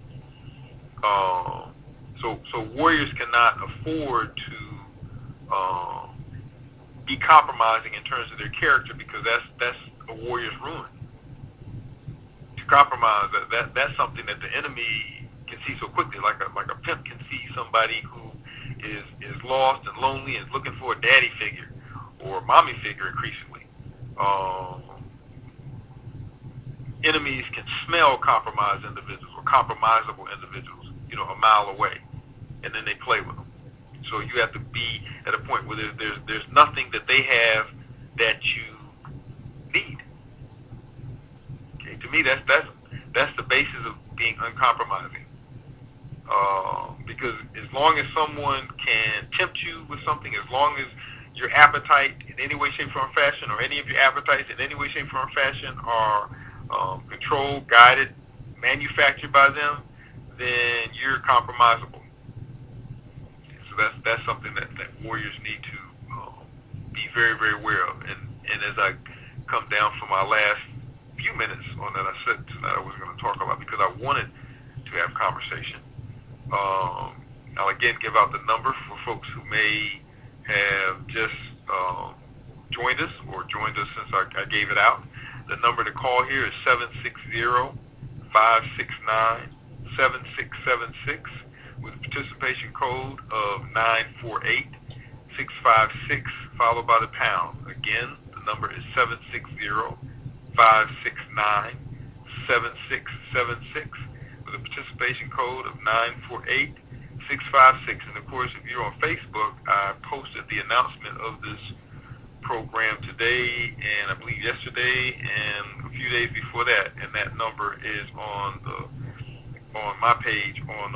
[SPEAKER 5] So warriors cannot afford to be compromising in terms of their character, because that's a warrior's ruin. To compromise, that's something that the enemy can see so quickly, like a pimp can see somebody who is lost and lonely and is looking for a daddy figure or a mommy figure increasingly. Enemies can smell compromised individuals or compromisable individuals, a mile away, and then they play with them. So you have to be at a point where there's nothing that they have that you need. Okay, to me that's the basis of being uncompromising. Because as long as someone can tempt you with something, as long as your appetite in any way, shape, form, fashion, or any of your appetites in any way, shape, form, fashion are controlled, guided, manufactured by them, then you're compromisable. So that's something that warriors need to be very, very aware of. And as I come down from my last few minutes on that, I said tonight I wasn't going to talk about, because I wanted to have conversation. I'll again give out the number for folks who may have just joined us or joined us since I gave it out. The number to call here is 760-569-7676 with a participation code of 948-656 followed by the pound. Again, the number is 760-569-7676 with a participation code of 948-656. And of course, if you're on Facebook, I posted the announcement of this program today and I believe yesterday and a few days before that, and that number is on my page on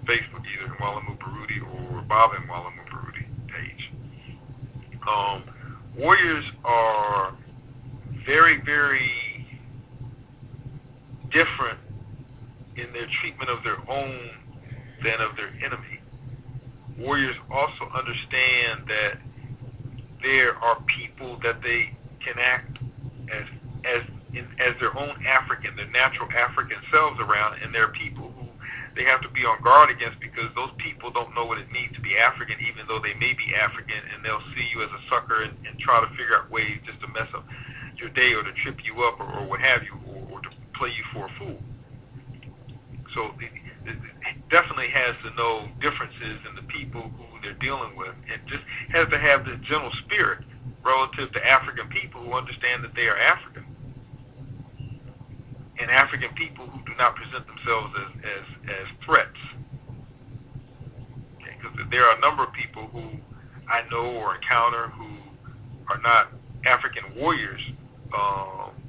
[SPEAKER 5] Facebook, either Mwala Muparudi or Bob and Mwala Muparudi page. Warriors are very, very different in their treatment of their own than of their enemy. Warriors also understand that there are people that they can act as their own African, their natural African selves around, and there are people who they have to be on guard against because those people don't know what it means to be African, even though they may be African, and they'll see you as a sucker and try to figure out ways just to mess up your day or to trip you up or what have you, or to play you for a fool. So it definitely has to know differences in the people who they're dealing with, and just has to have this gentle spirit relative to African people who understand that they are African, and African people who do not present themselves as threats. Okay, because there are a number of people who I know or encounter who are not African warriors,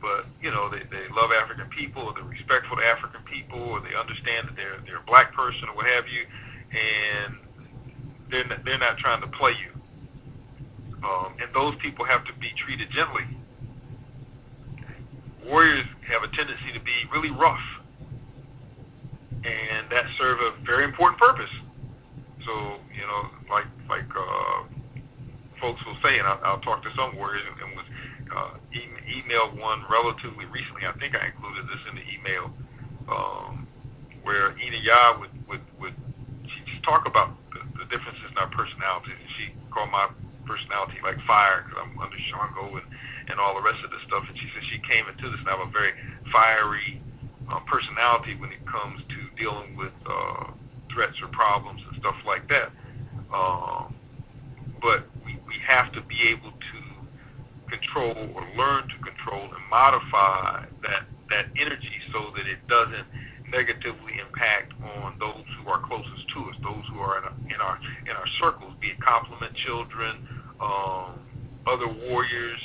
[SPEAKER 5] but you know they love African people, or they're respectful to African people, or they understand that they're a black person or what have you, and they're not trying to play you. And those people have to be treated gently. Warriors have a tendency to be really rough, and that serves a very important purpose. So, you know, like folks will say, and I'll talk to some warriors, and was emailed one relatively recently. I think I included this in the email, where Ina Yah would she just talk about the differences in our personalities. She called my personality like fire because I'm under Shango and all the rest of this stuff. And she said she came into this and I have a very fiery personality when it comes to dealing with threats or problems and stuff like that. But we have to be able to control or learn to control and modify that energy so that it doesn't negatively impact on those who are closest to us, those who are in our circles, be it complement children, other warriors,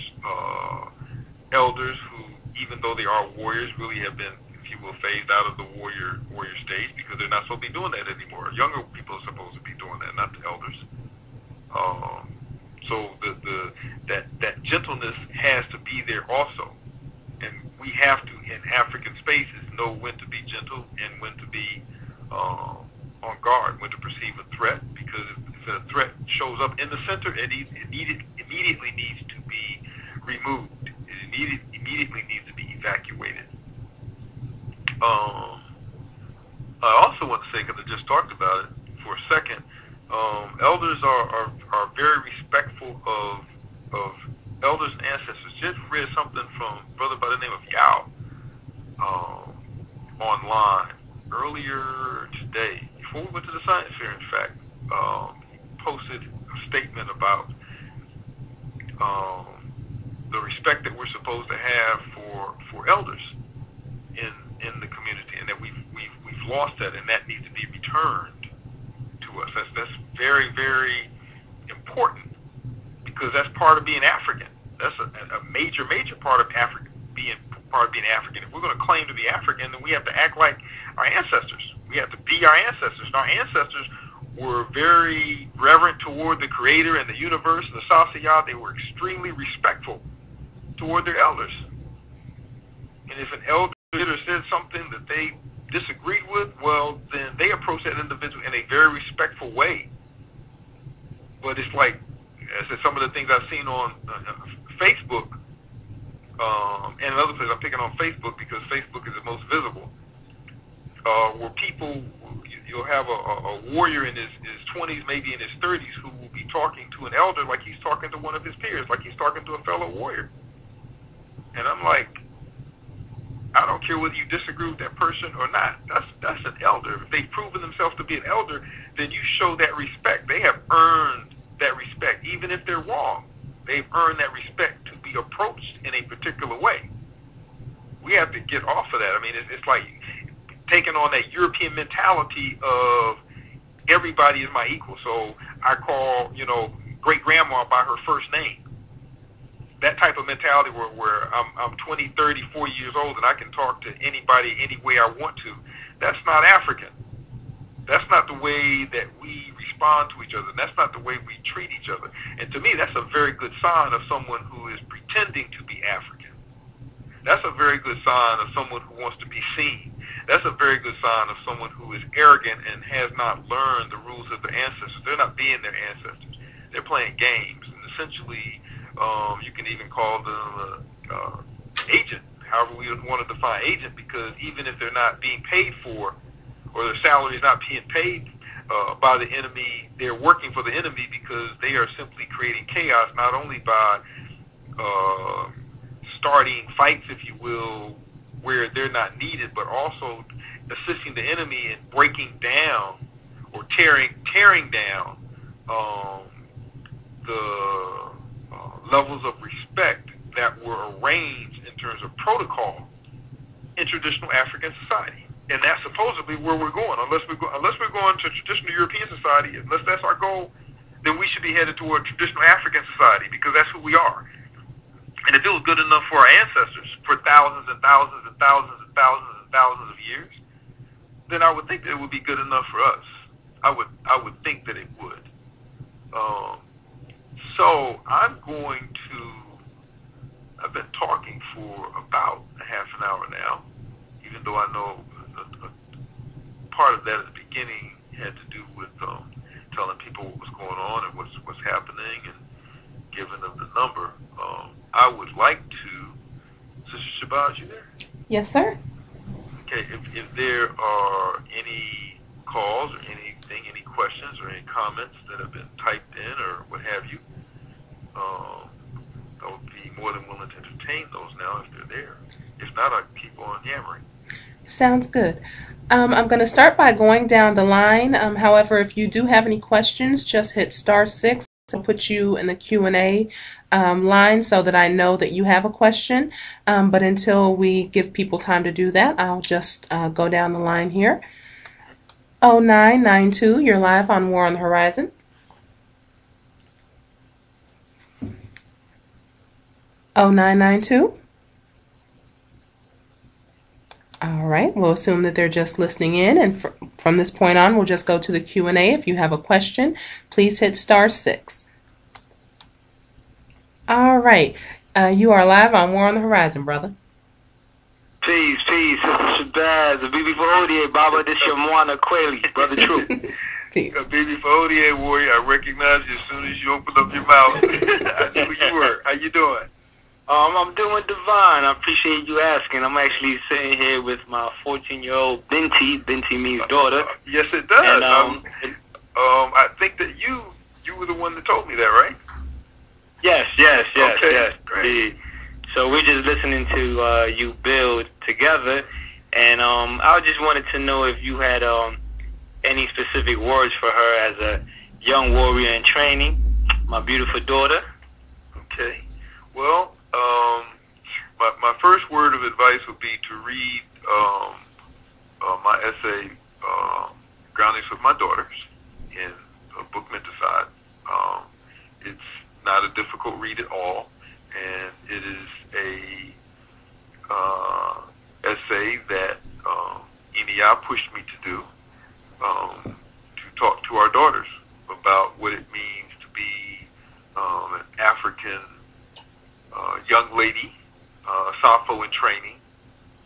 [SPEAKER 5] elders who, even though they are warriors, really have been, if you will, phased out of the warrior stage because they're not supposed to be doing that anymore. Younger people are supposed to be doing that, not the elders. So that gentleness has to be there also. And we have to, in African spaces, know when to be gentle and when to be on guard, when to perceive a threat, because if a threat shows up in the center, it immediately needs to be removed. It immediately needs to be evacuated. I also want to say, because I just talked about it for a second, elders are very respectful of elders and ancestors. Just read something from a brother by the name of Yao online earlier today, before we went to the science fair, in fact. He posted a statement about the respect that we're supposed to have for elders in the community, and that we've lost that, and that needs to be returned to us. That's very, very important, because that's part of being African. That's a major part of being African. If we're going to claim to be African, then we have to act like our ancestors. We have to be our ancestors. And our ancestors were very reverent toward the Creator and the universe and the Sasaya. They were extremely respectful toward their elders. And if an elder said something that they disagreed with, well, then they approach that individual in a very respectful way. But it's like, I said, some of the things I've seen on Facebook, and another place I'm picking on Facebook because Facebook is the most visible, where people, you'll have a warrior in his 20s, maybe in his 30s, who will be talking to an elder like he's talking to one of his peers, like he's talking to a fellow warrior. And I'm like, I don't care whether you disagree with that person or not. That's an elder. If they've proven themselves to be an elder, then you show that respect. They have earned that respect, even if they're wrong. They've earned that respect to be approached in a particular way. We have to get off of that. I mean, it's like taking on that European mentality of everybody is my equal. So I call, great-grandma by her first name. That type of mentality where I'm 20, 30, 40 years old and I can talk to anybody any way I want to. That's not African. That's not the way that we respond to each other. That's not the way we treat each other. And to me, that's a very good sign of someone who is pretending to be African. That's a very good sign of someone who wants to be seen. That's a very good sign of someone who is arrogant and has not learned the rules of their ancestors. They're not being their ancestors. They're playing games. And essentially, you can even call them agent, however we want to define agent, because even if they're not being paid for, or their salary is not being paid by the enemy, they're working for the enemy because they are simply creating chaos, not only by starting fights, if you will, where they're not needed, but also assisting the enemy in breaking down or tearing down the levels of respect that were arranged in terms of protocol in traditional African society. And that's supposedly where we're going. Unless we're going to traditional European society, unless that's our goal, then we should be headed toward traditional African society, because that's who we are. And if it was good enough for our ancestors for thousands and thousands and thousands and thousands and thousands of years, then I would think that it would be good enough for us. I would think that it would. So I've been talking for about a half an hour now, even though I know a part of that at the beginning had to do with telling people what was going on and what's happening and giving them the number. I would like to, Sister Shabazz, you there?
[SPEAKER 6] Yes, sir.
[SPEAKER 5] Okay, if there are any calls or anything, any questions or any comments that have been typed in or what have you, I would be more than willing to entertain those now if they're there. If not, I'll keep on yammering.
[SPEAKER 6] Sounds good. I'm going to start by going down the line. However, if you do have any questions, just hit *6. I'll put you in the Q&A line so that I know that you have a question. But until we give people time to do that, I'll just go down the line here. 0992, you're live on War on the Horizon. Oh, 0992. All right, we'll assume that they're just listening in, and from this point on, we'll just go to the Q&A. If you have a question, please hit *6. All right, you are live on War on the Horizon, brother.
[SPEAKER 7] Peace, Sister Shabazz, the BB for Odie, Baba, this your Moana Quayle, Brother True.
[SPEAKER 6] Peace.
[SPEAKER 5] BB for Odie, warrior, I recognized you as soon as you opened up your mouth. I knew who you were. How you doing?
[SPEAKER 7] I'm doing divine. I appreciate you asking. I'm actually sitting here with my 14-year-old Binti. Binti means daughter.
[SPEAKER 5] Yes, it does. And, I think that you were the one that told me that, right?
[SPEAKER 7] Yes.
[SPEAKER 5] Okay, great.
[SPEAKER 7] So we're just listening to you build together, and I just wanted to know if you had any specific words for her as a young warrior in training, my beautiful daughter.
[SPEAKER 5] Okay. Well, my first word of advice would be to read my essay, Groundings with My Daughters, in a book Menticide. It's not a difficult read at all, and it is a essay that Inia pushed me to do, to talk to our daughters about what it means to be an African young lady, Sappho in training,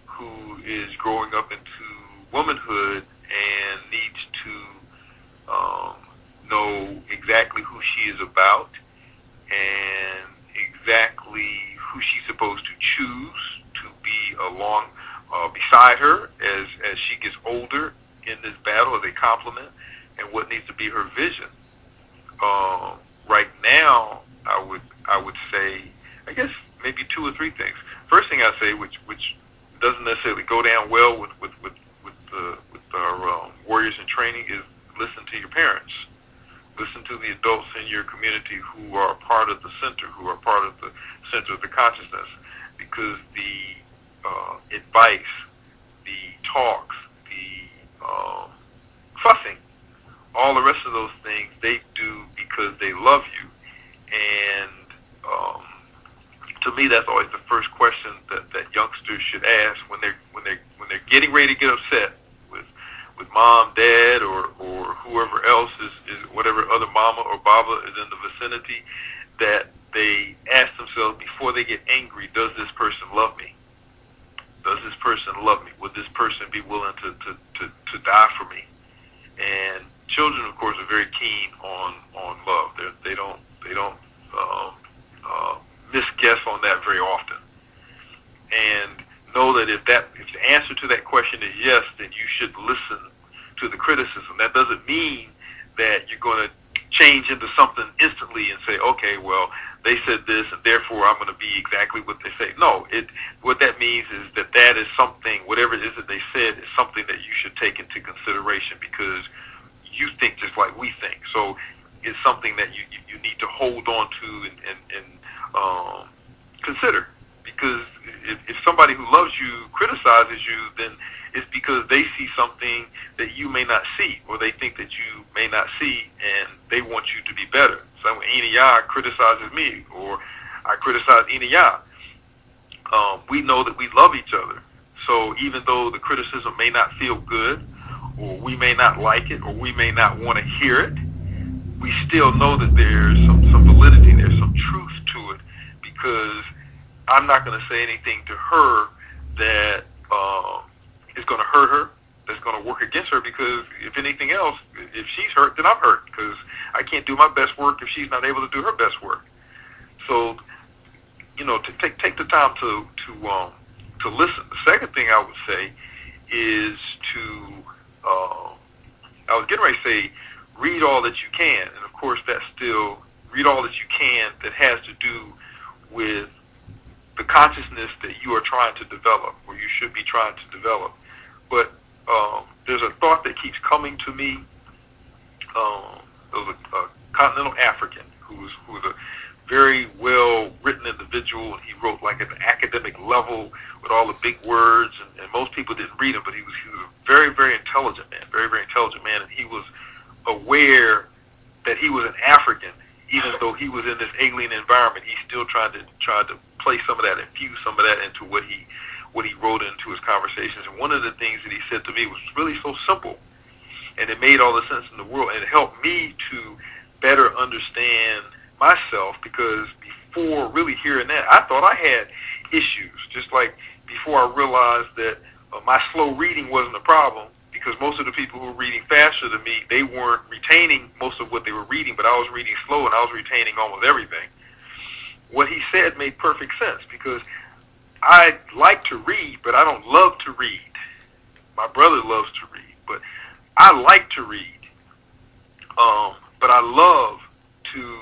[SPEAKER 5] who is growing up into womanhood and needs to know exactly who she is about and exactly who she's supposed to choose to be along beside her as she gets older in this battle as a complement, and what needs to be her vision. Right now, I would say, I guess maybe two or three things. First I say, which doesn't necessarily go down well with our warriors in training, is listen to your parents. Listen to the adults in your community who are part of the center, who are part of the center of the consciousness, because the advice, the talks, the fussing, all the rest of those things they do because they love you. And to me, that's always the first question that youngsters should ask when they're getting ready to get upset with mom, dad, or whoever else is whatever other mama or baba is in the vicinity, that they ask themselves before they get angry, does this person love me? Does this person love me? Would this person be willing to die for me? And children, of course, are very keen on love. They don't misguess on that very often. And know that if the answer to that question is yes, then you should listen to the criticism. That doesn't mean that you're going to change into something instantly and say, okay, well, they said this, and therefore I'm going to be exactly what they say. No, what that means is that is something, whatever it is that they said, is something that you should take into consideration because you think just like we think. So it's something that you need to hold on to and consider. Because if somebody who loves you criticizes you, then it's because they see something that you may not see, or they think that you may not see, and they want you to be better. So when Eniya criticizes me, or I criticize Eniya, we know that we love each other. So even though the criticism may not feel good, or we may not like it, or we may not want to hear it, we still know that there's some validity, there's some truth to it, because I'm not going to say anything to her that is going to hurt her, that's going to work against her, because if anything else, if she's hurt, then I'm hurt, because I can't do my best work if she's not able to do her best work. So, to take the time to listen. The second thing I would say is I was getting ready to say, read all that you can, and of course that's still read all that you can that has to do with the consciousness that you are trying to develop, or you should be trying to develop. But there's a thought that keeps coming to me. There was a continental African who was a very well-written individual, and he wrote like at the academic level with all the big words, and most people didn't read him, but he was a very, very intelligent man, very, very intelligent man, and he was aware that he was an African, even though he was in this alien environment. He still tried to place some of that, infuse some of that into what he wrote into his conversations. And one of the things that he said to me was really so simple, and it made all the sense in the world, and it helped me to better understand myself, because before really hearing that, I thought I had issues, just like before I realized that my slow reading wasn't a problem, because most of the people who were reading faster than me, they weren't retaining most of what they were reading, but I was reading slow and I was retaining almost everything. What he said made perfect sense, because I like to read, but I don't love to read. My brother loves to read, but I like to read. But I love to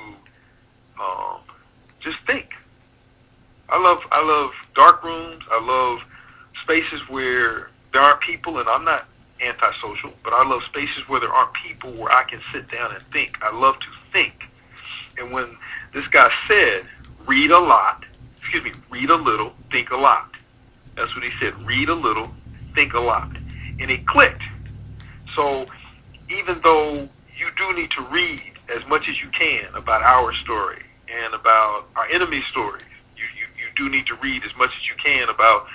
[SPEAKER 5] just think. I love dark rooms. I love spaces where there aren't people, and I'm not antisocial, but I love spaces where there aren't people, where I can sit down and think. I love to think. And when this guy said, read a little, think a lot. That's what he said, read a little, think a lot. And it clicked. So even though you do need to read as much as you can about our story and about our enemy's stories, you do need to read as much as you can about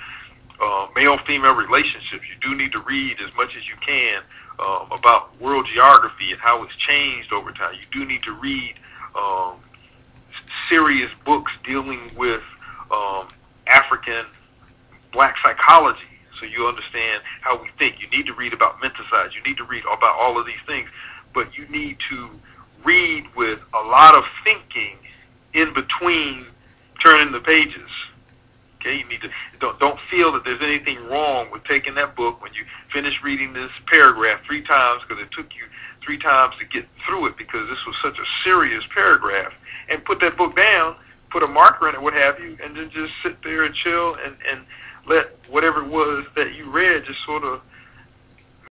[SPEAKER 5] male-female relationships. You do need to read as much as you can about world geography and how it's changed over time. You do need to read serious books dealing with African black psychology, so you understand how we think. You need to read about menticides. You need to read about all of these things, but you need to read with a lot of thinking in between turning the pages. Okay, you need to don't feel that there's anything wrong with taking that book when you finish reading this paragraph 3 times, because it took you 3 times to get through it, because this was such a serious paragraph, and put that book down, put a marker in it, what have you, and then just sit there and chill and let whatever it was that you read just sort of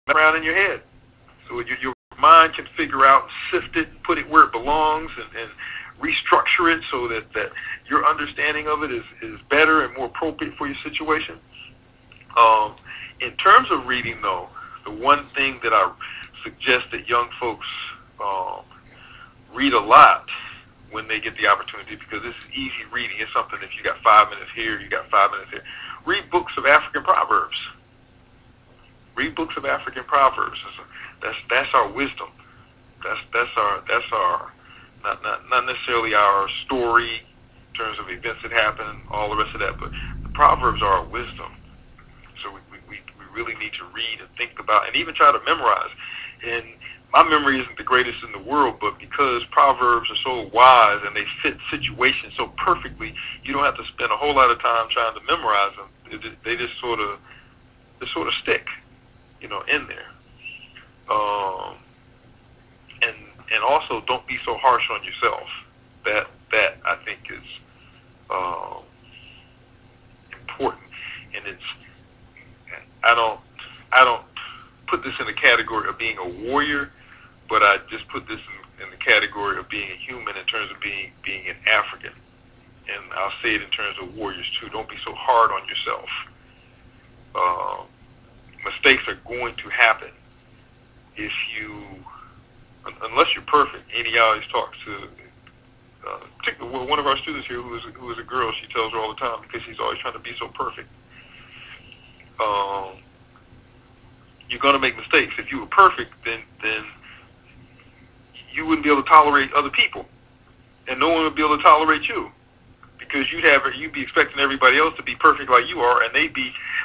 [SPEAKER 5] around in your head. So your mind can figure out, sift it, put it where it belongs, and restructure it so that your understanding of it is better and more appropriate for your situation. In terms of reading, though, the one thing that I suggest that young folks read a lot when they get the opportunity, because this is easy reading. It's something if you got 5 minutes here, you got 5 minutes here. Read books of African proverbs. Read books of African proverbs. That's our wisdom. That's our not necessarily our story in terms of events that happen, all the rest of that, but the proverbs are our wisdom. So we really need to read and think about and even try to memorize. And my memory isn't the greatest in the world, but because proverbs are so wise and they fit situations so perfectly, you don't have to spend a whole lot of time trying to memorize them. They just sort of stick, in there. And also don't be so harsh on yourself. That I think is important. And I don't put this in the category of being a warrior, but I just put this in the category of being a human in terms of being an African. And I'll say it in terms of warriors too. Don't be so hard on yourself. Mistakes are going to happen unless you're perfect. Annie always talks to, particularly one of our students here who is a girl. She tells her all the time because she's always trying to be so perfect. You're going to make mistakes. If you were perfect, then you wouldn't be able to tolerate other people, and no one would be able to tolerate you, because you'd be expecting everybody else to be perfect like you are, and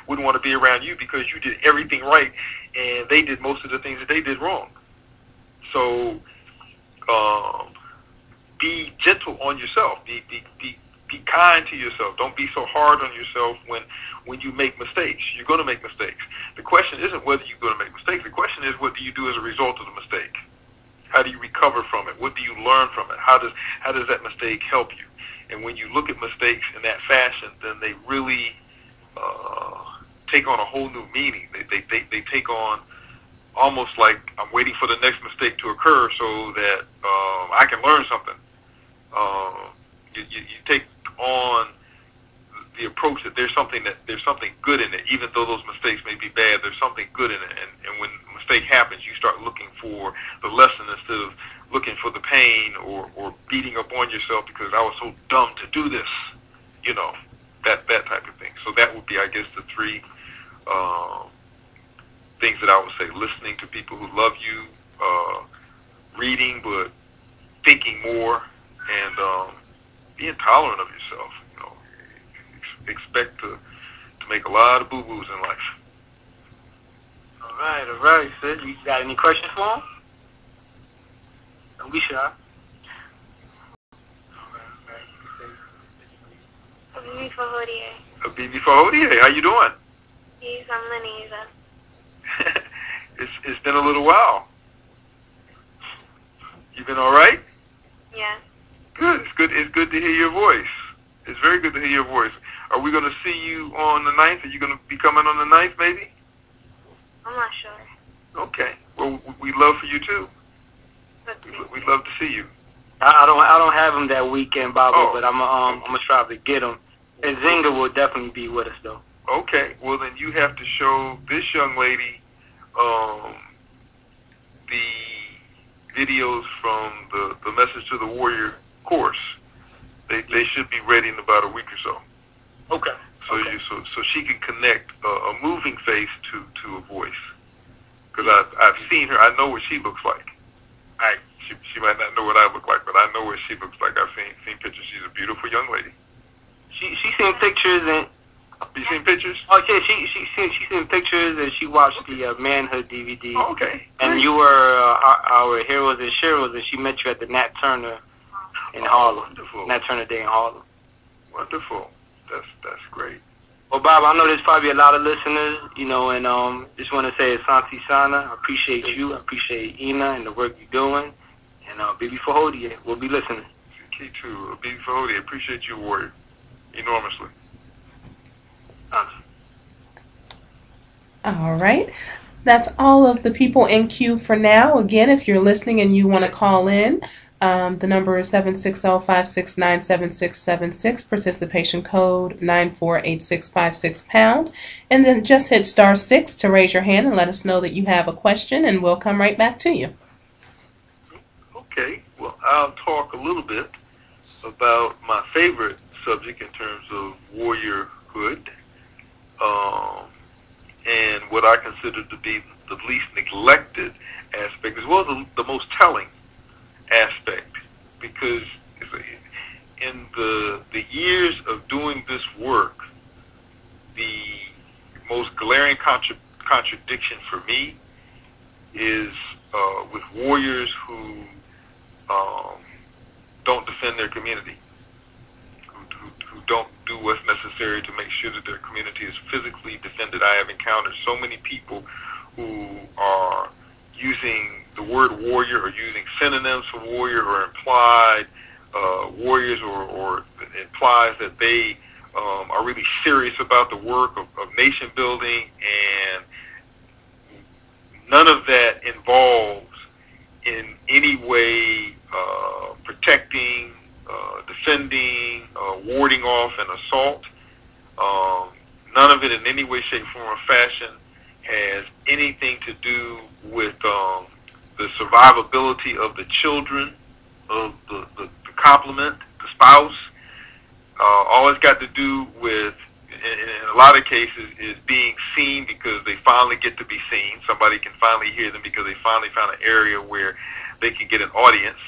[SPEAKER 5] wouldn't want to be around you because you did everything right, and they did most of the things that they did wrong. So, be gentle on yourself. Be kind to yourself. Don't be so hard on yourself when you make mistakes. You're going to make mistakes. The question isn't whether you're going to make mistakes. The question is, what do you do as a result of the mistake? How do you recover from it? What do you learn from it? How does that mistake help you? And when you look at mistakes in that fashion, then they really take on a whole new meaning. They take on almost like I'm waiting for the next mistake to occur so that I can learn something. You take on the approach that there's something good in it, even though those mistakes may be bad. There's something good in it, and when a mistake happens, you start looking for the lesson instead of looking for the pain or beating up on yourself because I was so dumb to do this, that type of thing. So that would be, I guess, the three things that I would say: listening to people who love you, reading but thinking more, and being tolerant of yourself. Expect to make a lot of boo-boos in life.
[SPEAKER 7] All right, Sid. You got any questions for him? Don't be shy.
[SPEAKER 8] Habibi Fahodie.
[SPEAKER 5] Habibi Fahodie, how you doing? It's been a little while. You been all right?
[SPEAKER 8] Yeah.
[SPEAKER 5] Good. It's good to hear your voice. It's very good to hear your voice. Are we going to see you on the 9th? Are you going to be coming on the 9th, maybe?
[SPEAKER 8] I'm not sure.
[SPEAKER 5] Okay. Well, we'd love for you too. We'd love to see you.
[SPEAKER 7] I don't have him that weekend, Baba, but I'm gonna try to get him. And Zinga will definitely be with us, though.
[SPEAKER 5] Okay. Well, then you have to show this young lady the videos from the Message to the Warrior course. They should be ready in about a week or so.
[SPEAKER 7] Okay.
[SPEAKER 5] So she can connect a moving face to a voice. Because I've seen her. I know what she looks like. She might not know what I look like, but I know what she looks like. I've seen pictures. She's a beautiful young lady.
[SPEAKER 7] She seen pictures and.
[SPEAKER 5] You seen pictures?
[SPEAKER 7] Oh yeah, she seen pictures and she watched the Manhood DVD.
[SPEAKER 5] Oh, okay.
[SPEAKER 7] And you were our Heroes and Sheroes, and she met you at the Nat Turner in Harlem.
[SPEAKER 5] Wonderful.
[SPEAKER 7] Nat Turner Day in Harlem.
[SPEAKER 5] Wonderful. That's great.
[SPEAKER 7] Well, Bob, I know there's probably a lot of listeners, and just want to say Asante Sana. I appreciate you. I appreciate Ina and the work you're doing. And Habibi Fahodie, we'll be listening.
[SPEAKER 5] K2, a big Fahodi. I appreciate you, Warrior, enormously.
[SPEAKER 6] All right. That's all of the people in queue for now. Again, if you're listening and you want to call in, the number is 760-569-7676, participation code 948656#, and then just hit *6 to raise your hand and let us know that you have a question, and we'll come right back to you.
[SPEAKER 5] Okay, well, I'll talk a little bit about my favorite subject in terms of warriorhood, and what I consider to be the least neglected aspect, as well as the most telling aspect, because in the years of doing this work, the most glaring contradiction for me is with warriors who don't defend their community, who don't do what's necessary to make sure that their community is physically defended. I have encountered so many people who are using the word warrior or using synonyms for warrior or implied warriors, or implies that they are really serious about the work of nation building, and none of that involves in any way protecting, defending, warding off an assault. None of it in any way, shape, form, or fashion has anything to do with the survivability of the children, of the complement, the spouse. All it's got to do with, in a lot of cases, is being seen because they finally get to be seen. Somebody can finally hear them because they finally found an area where they can get an audience,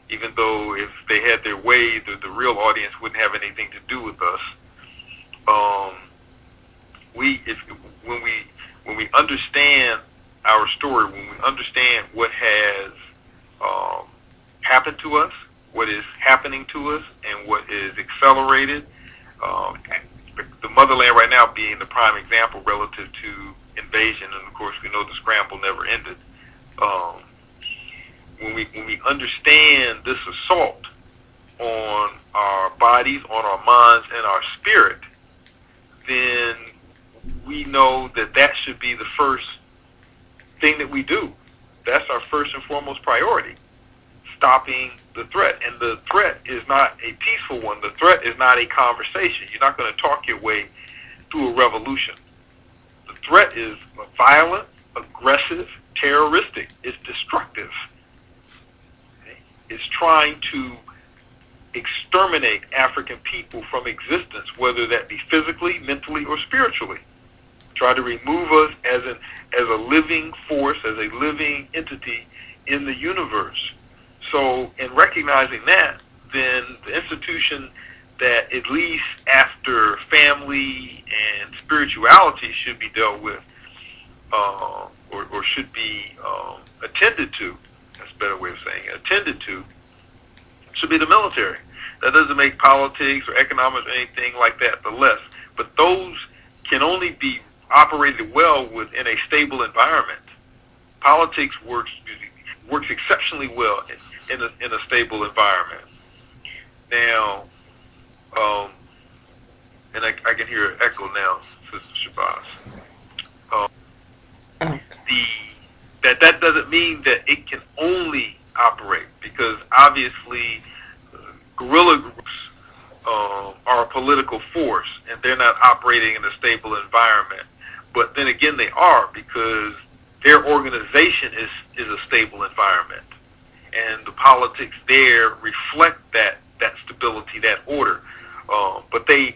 [SPEAKER 5] even though if they had their way, the real audience wouldn't have anything to do with us. When we understand our story, when we understand what has happened to us, what is happening to us, and what is accelerated, the motherland right now being the prime example relative to invasion, and of course we know the scramble never ended. When we understand this assault on our bodies, on our minds, and our spirit, then we know that that should be the first thing that we do. That's our first and foremost priority, stopping the threat. And the threat is not a peaceful one. The threat is not a conversation. You're not going to talk your way through a revolution. The threat is violent, aggressive, terroristic. It's destructive. It's trying to exterminate African people from existence, whether that be physically, mentally, or spiritually. Try to remove us as a living force, as a living entity in the universe. So in recognizing that, then the institution that at least after family and spirituality should be dealt with, or should be attended to, that's a better way of saying it, attended to, should be the military. That doesn't make politics or economics or anything like that the less. But those can only be operated well within a stable environment. Politics works exceptionally well in a stable environment. Now, and I can hear an echo now, Sister Shabazz. That doesn't mean that it can only operate, because obviously guerrilla groups are a political force, and they're not operating in a stable environment. But then again, they are, because their organization is a stable environment, and the politics there reflect that stability, that order. But the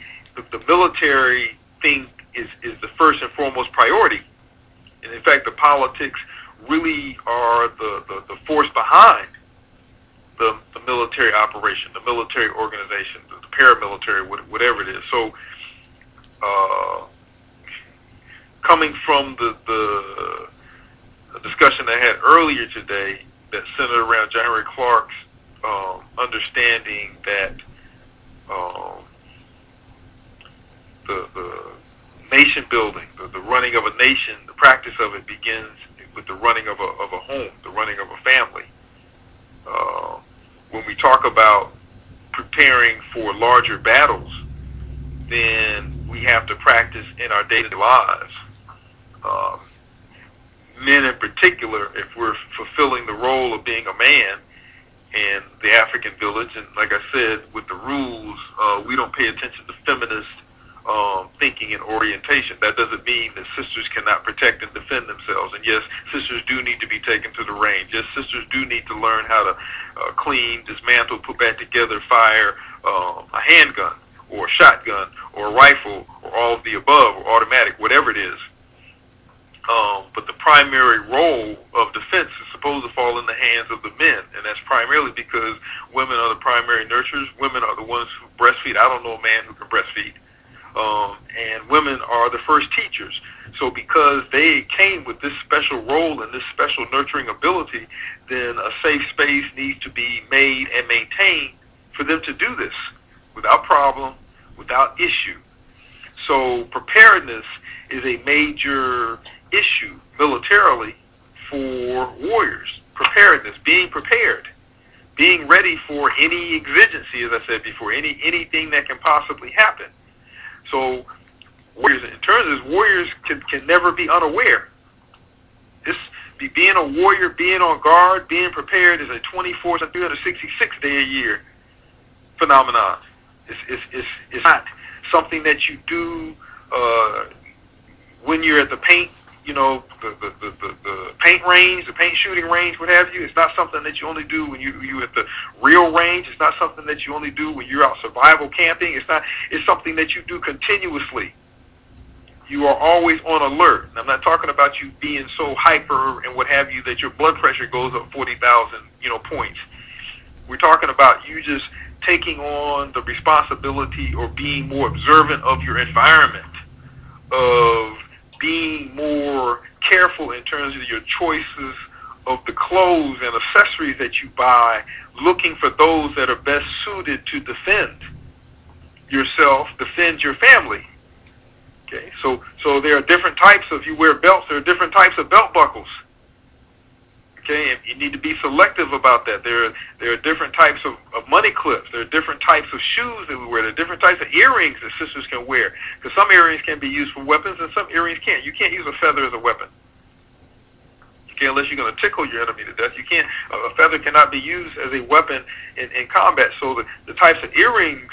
[SPEAKER 5] military thing is the first and foremost priority, and in fact, the politics really are the force behind the military operation, the military organization, the paramilitary, whatever it is. So, coming from the discussion I had earlier today that centered around January Clark's understanding that the nation building, the running of a nation, the practice of it begins with the running of a home, the running of a family. When we talk about preparing for larger battles than we have to practice in our day-to-day lives. Men in particular, if we're fulfilling the role of being a man in the African village, and like I said, with the rules, we don't pay attention to feminist thinking and orientation. That doesn't mean that sisters cannot protect and defend themselves. And yes, sisters do need to be taken to the range. Yes, sisters do need to learn how to clean, dismantle, put back together, fire a handgun or a shotgun or a rifle or all of the above or automatic, whatever it is. But the primary role of defense is supposed to fall in the hands of the men, and that's primarily because women are the primary nurturers. Women are the ones who breastfeed. I don't know a man who can breastfeed. And women are the first teachers. So because they came with this special role and this special nurturing ability, then a safe space needs to be made and maintained for them to do this without problem, without issue. So preparedness is a major issue militarily for warriors. Preparedness, being prepared, being ready for any exigency, as I said before, anything that can possibly happen. So warriors, in terms of warriors, can never be unaware. Being a warrior, being on guard, being prepared is a 24, 366 day a year phenomenon. It's not something that you do when you're at the paint, the paint range, the paint shooting range, what have you. It's not something that you only do when you at the real range. It's not something that you only do when you're out survival camping. It's something that you do continuously. You are always on alert. And I'm not talking about you being so hyper and what have you that your blood pressure goes up 40,000, points. We're talking about you just taking on the responsibility or being more observant of your environment, of being more careful in terms of your choices of the clothes and accessories that you buy, looking for those that are best suited to defend yourself, defend your family. Okay, so there are different types of, you wear belts, there are different types of belt buckles. Okay, and you need to be selective about that. There are different types of money clips. There are different types of shoes that we wear. There are different types of earrings that sisters can wear. Because some earrings can be used for weapons and some earrings can't. You can't use a feather as a weapon. Okay, unless you're going to tickle your enemy to death. You can't. A feather cannot be used as a weapon in combat. So the types of earrings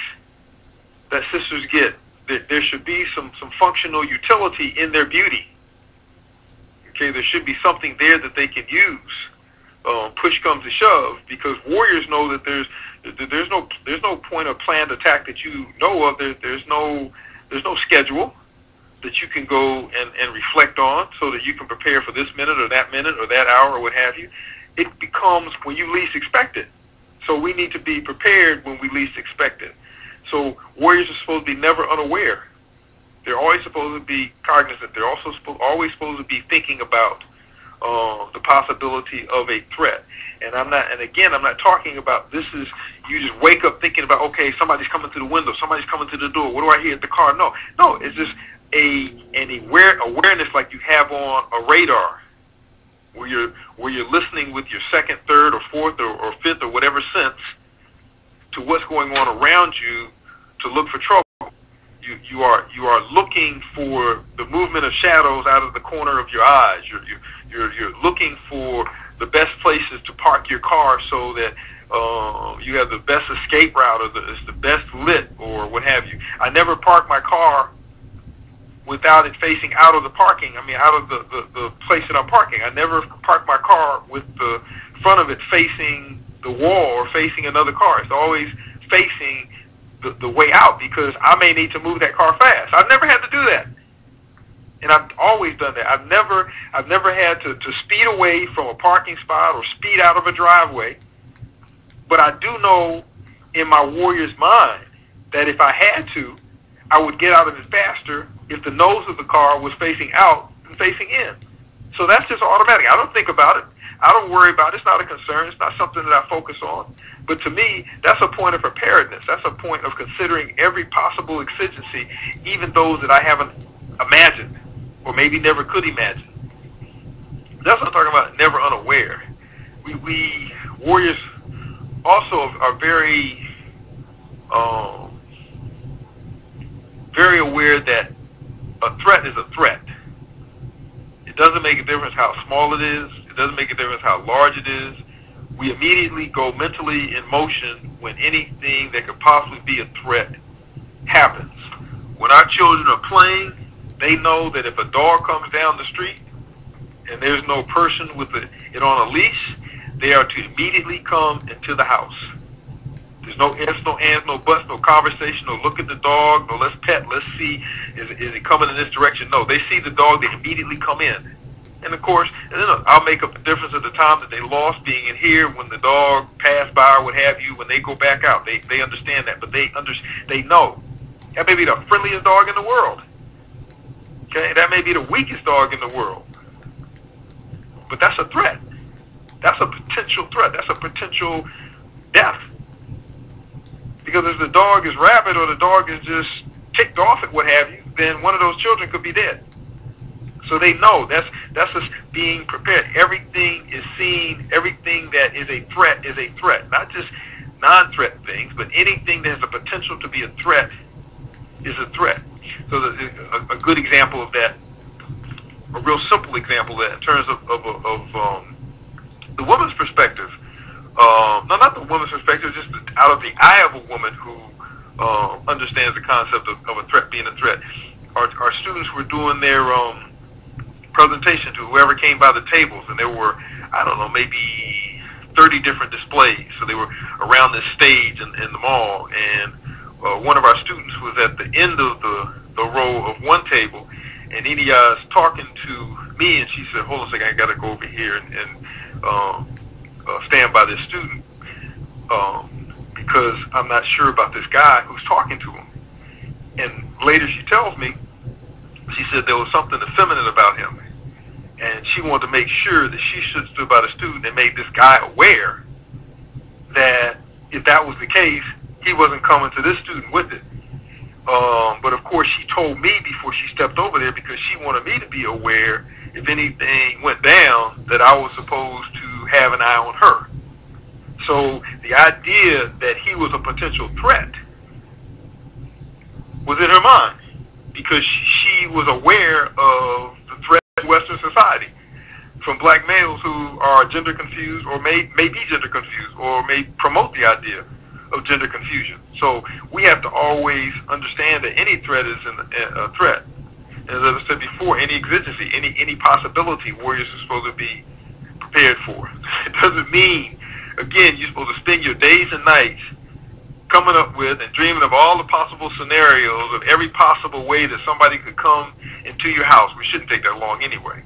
[SPEAKER 5] that sisters get, there should be some functional utility in their beauty. Okay, there should be something there that they can use. Push comes to shove, because warriors know that there's no point of planned attack that you know of. There's no schedule that you can go and reflect on so that you can prepare for this minute or that hour or what have you. It becomes when you least expect it. So we need to be prepared when we least expect it. So warriors are supposed to be never unaware. They're always supposed to be cognizant. They're also always supposed to be thinking about the possibility of a threat. And I'm not talking about this is you just wake up thinking about, okay, somebody's coming to the window, somebody's coming to the door. What do I hear at the car? No, it's just an awareness like you have on a radar, where you're listening with your second, third, or fourth, or fifth, or whatever sense to what's going on around you to look for trouble. You are looking for the movement of shadows out of the corner of your eyes. You're looking for the best places to park your car so that you have the best escape route, or it's the best lit, or what have you. I never park my car without it facing out of the parking. I mean, out of the place that I'm parking. I never park my car with the front of it facing the wall or facing another car. It's always facing the way out, because I may need to move that car fast. I've never had to do that, and I've always done that. I've never had to speed away from a parking spot or speed out of a driveway. But I do know in my warrior's mind that if I had to, I would get out of it faster if the nose of the car was facing out and facing in. So that's just automatic. I don't think about it. I don't worry about it. It's not a concern. It's not something that I focus on. But to me, that's a point of preparedness. That's a point of considering every possible exigency, even those that I haven't imagined or maybe never could imagine. That's what I'm talking about, never unaware. We warriors also are very very aware that a threat is a threat. It doesn't make a difference how small it is. It doesn't make a difference how large it is. We immediately go mentally in motion when anything that could possibly be a threat happens. When our children are playing, they know that if a dog comes down the street and there's no person with it on a leash, they are to immediately come into the house. There's no ifs, no ands, no buts, no conversation, no look at the dog, no let's pet, let's see, is it coming in this direction? No, they see the dog, they immediately come in. And of course, I'll make up the difference of the time that they lost being in here when the dog passed by or what have you. When they go back out, they understand that, but they know that may be the friendliest dog in the world. Okay, that may be the weakest dog in the world, but that's a threat. That's a potential threat. That's a potential death. Because if the dog is rabid or the dog is just ticked off at what have you, then one of those children could be dead. So they know that's just being prepared. Everything is seen. Everything that is a threat is a threat. Not just non-threat things, but anything that has the potential to be a threat is a threat. So a good example of that, a real simple example of that in terms of the woman's perspective. No, not the woman's perspective, just out of the eye of a woman who understands the concept of a threat being a threat. Our students were doing their presentation to whoever came by the tables, and there were, I don't know, maybe 30 different displays. So they were around this stage in the mall, and one of our students was at the end of the row of one table, and Inia's talking to me, and she said, hold on a second, I got to go over here and stand by this student because I'm not sure about this guy who's talking to him. And later she tells me, she said there was something effeminate about him, and she wanted to make sure that she stood by the student and made this guy aware that if that was the case, he wasn't coming to this student with it. But of course she told me before she stepped over there because she wanted me to be aware if anything went down that I was supposed to have an eye on her. So the idea that he was a potential threat was in her mind because she was aware of the threat in Western society from black males who are gender confused or may be gender confused or may promote the idea of gender confusion. So we have to always understand that any threat is a threat. And as I said before, any exigency, any possibility, warriors are supposed to be prepared for. It doesn't mean, again, you're supposed to spend your days and nights coming up with and dreaming of all the possible scenarios of every possible way that somebody could come into your house. We shouldn't take that long anyway.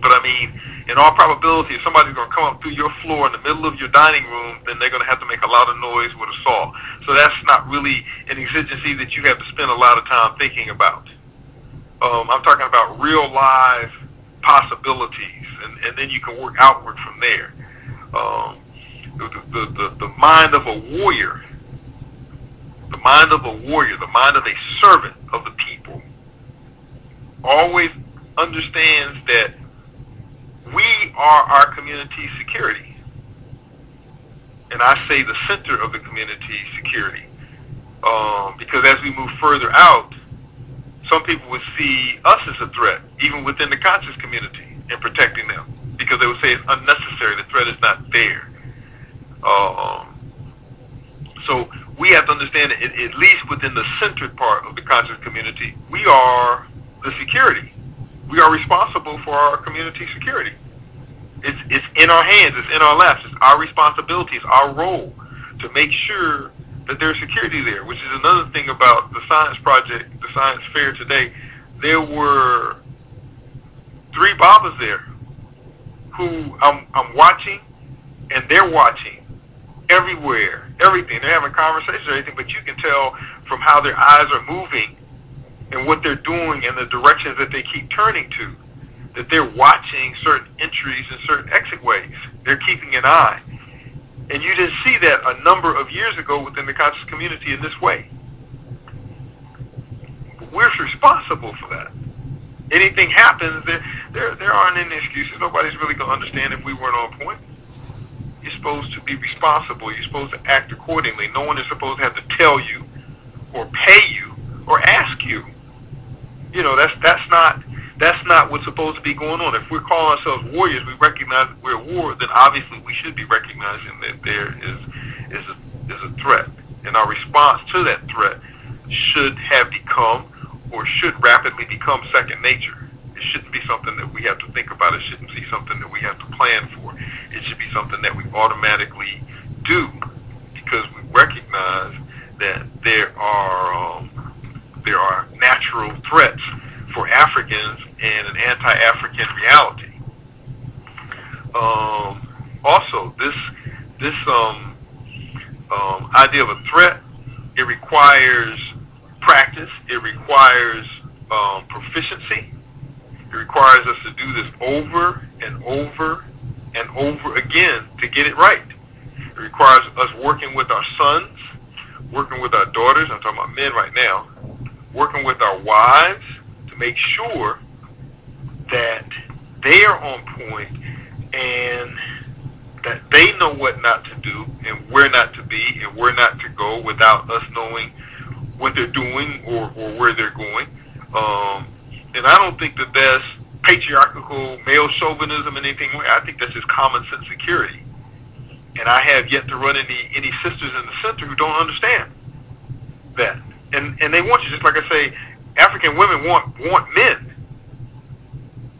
[SPEAKER 5] But I mean, in all probability, if somebody's going to come up through your floor in the middle of your dining room, then they're going to have to make a lot of noise with a saw. So that's not really an exigency that you have to spend a lot of time thinking about. I'm talking about real live possibilities, and then you can work outward from there. The mind of a warrior, the mind of a servant of the people, always understands that we are our community's security. And I say the center of the community's security. Because as we move further out, some people would see us as a threat, even within the conscious community, in protecting them. Because they would say it's unnecessary, the threat is not there. So we have to understand that at least within the centered part of the conscious community, we are the security. We are responsible for our community security. It's in our hands, it's in our laps, it's our responsibility, it's our role to make sure that there's security there, which is another thing about the science project, the science fair today. There were 3 Babas there who I'm watching, and they're watching everywhere, everything. They're having conversations or anything, but you can tell from how their eyes are moving and what they're doing and the directions that they keep turning to, that they're watching certain entries and certain exit ways. They're keeping an eye. And you didn't see that a number of years ago within the conscious community in this way. But we're responsible for that. Anything happens, there aren't any excuses. Nobody's really going to understand if we weren't on point. You're supposed to be responsible. You're supposed to act accordingly. No one is supposed to have to tell you or pay you or ask you. You know, that's not what's supposed to be going on. If we're calling ourselves warriors, we recognize that we're at war, then obviously we should be recognizing that there is a threat. And our response to that threat should have become or should rapidly become second nature. It shouldn't be something that we have to think about. It shouldn't be something that we have to plan for. It should be something that we automatically do because we recognize that there are natural threats for Africans and an anti-African reality. Also, this idea of a threat, it requires practice. It requires proficiency. It requires us to do this over and over and over again to get it right. It requires us working with our sons, working with our daughters, I'm talking about men right now, working with our wives to make sure that they are on point and that they know what not to do and where not to be and where not to go without us knowing what they're doing or where they're going. And I don't think that that's patriarchal male chauvinism and anything. I think that's just common sense security. And I have yet to run any sisters in the center who don't understand that. And they want you, just like I say, African women want men.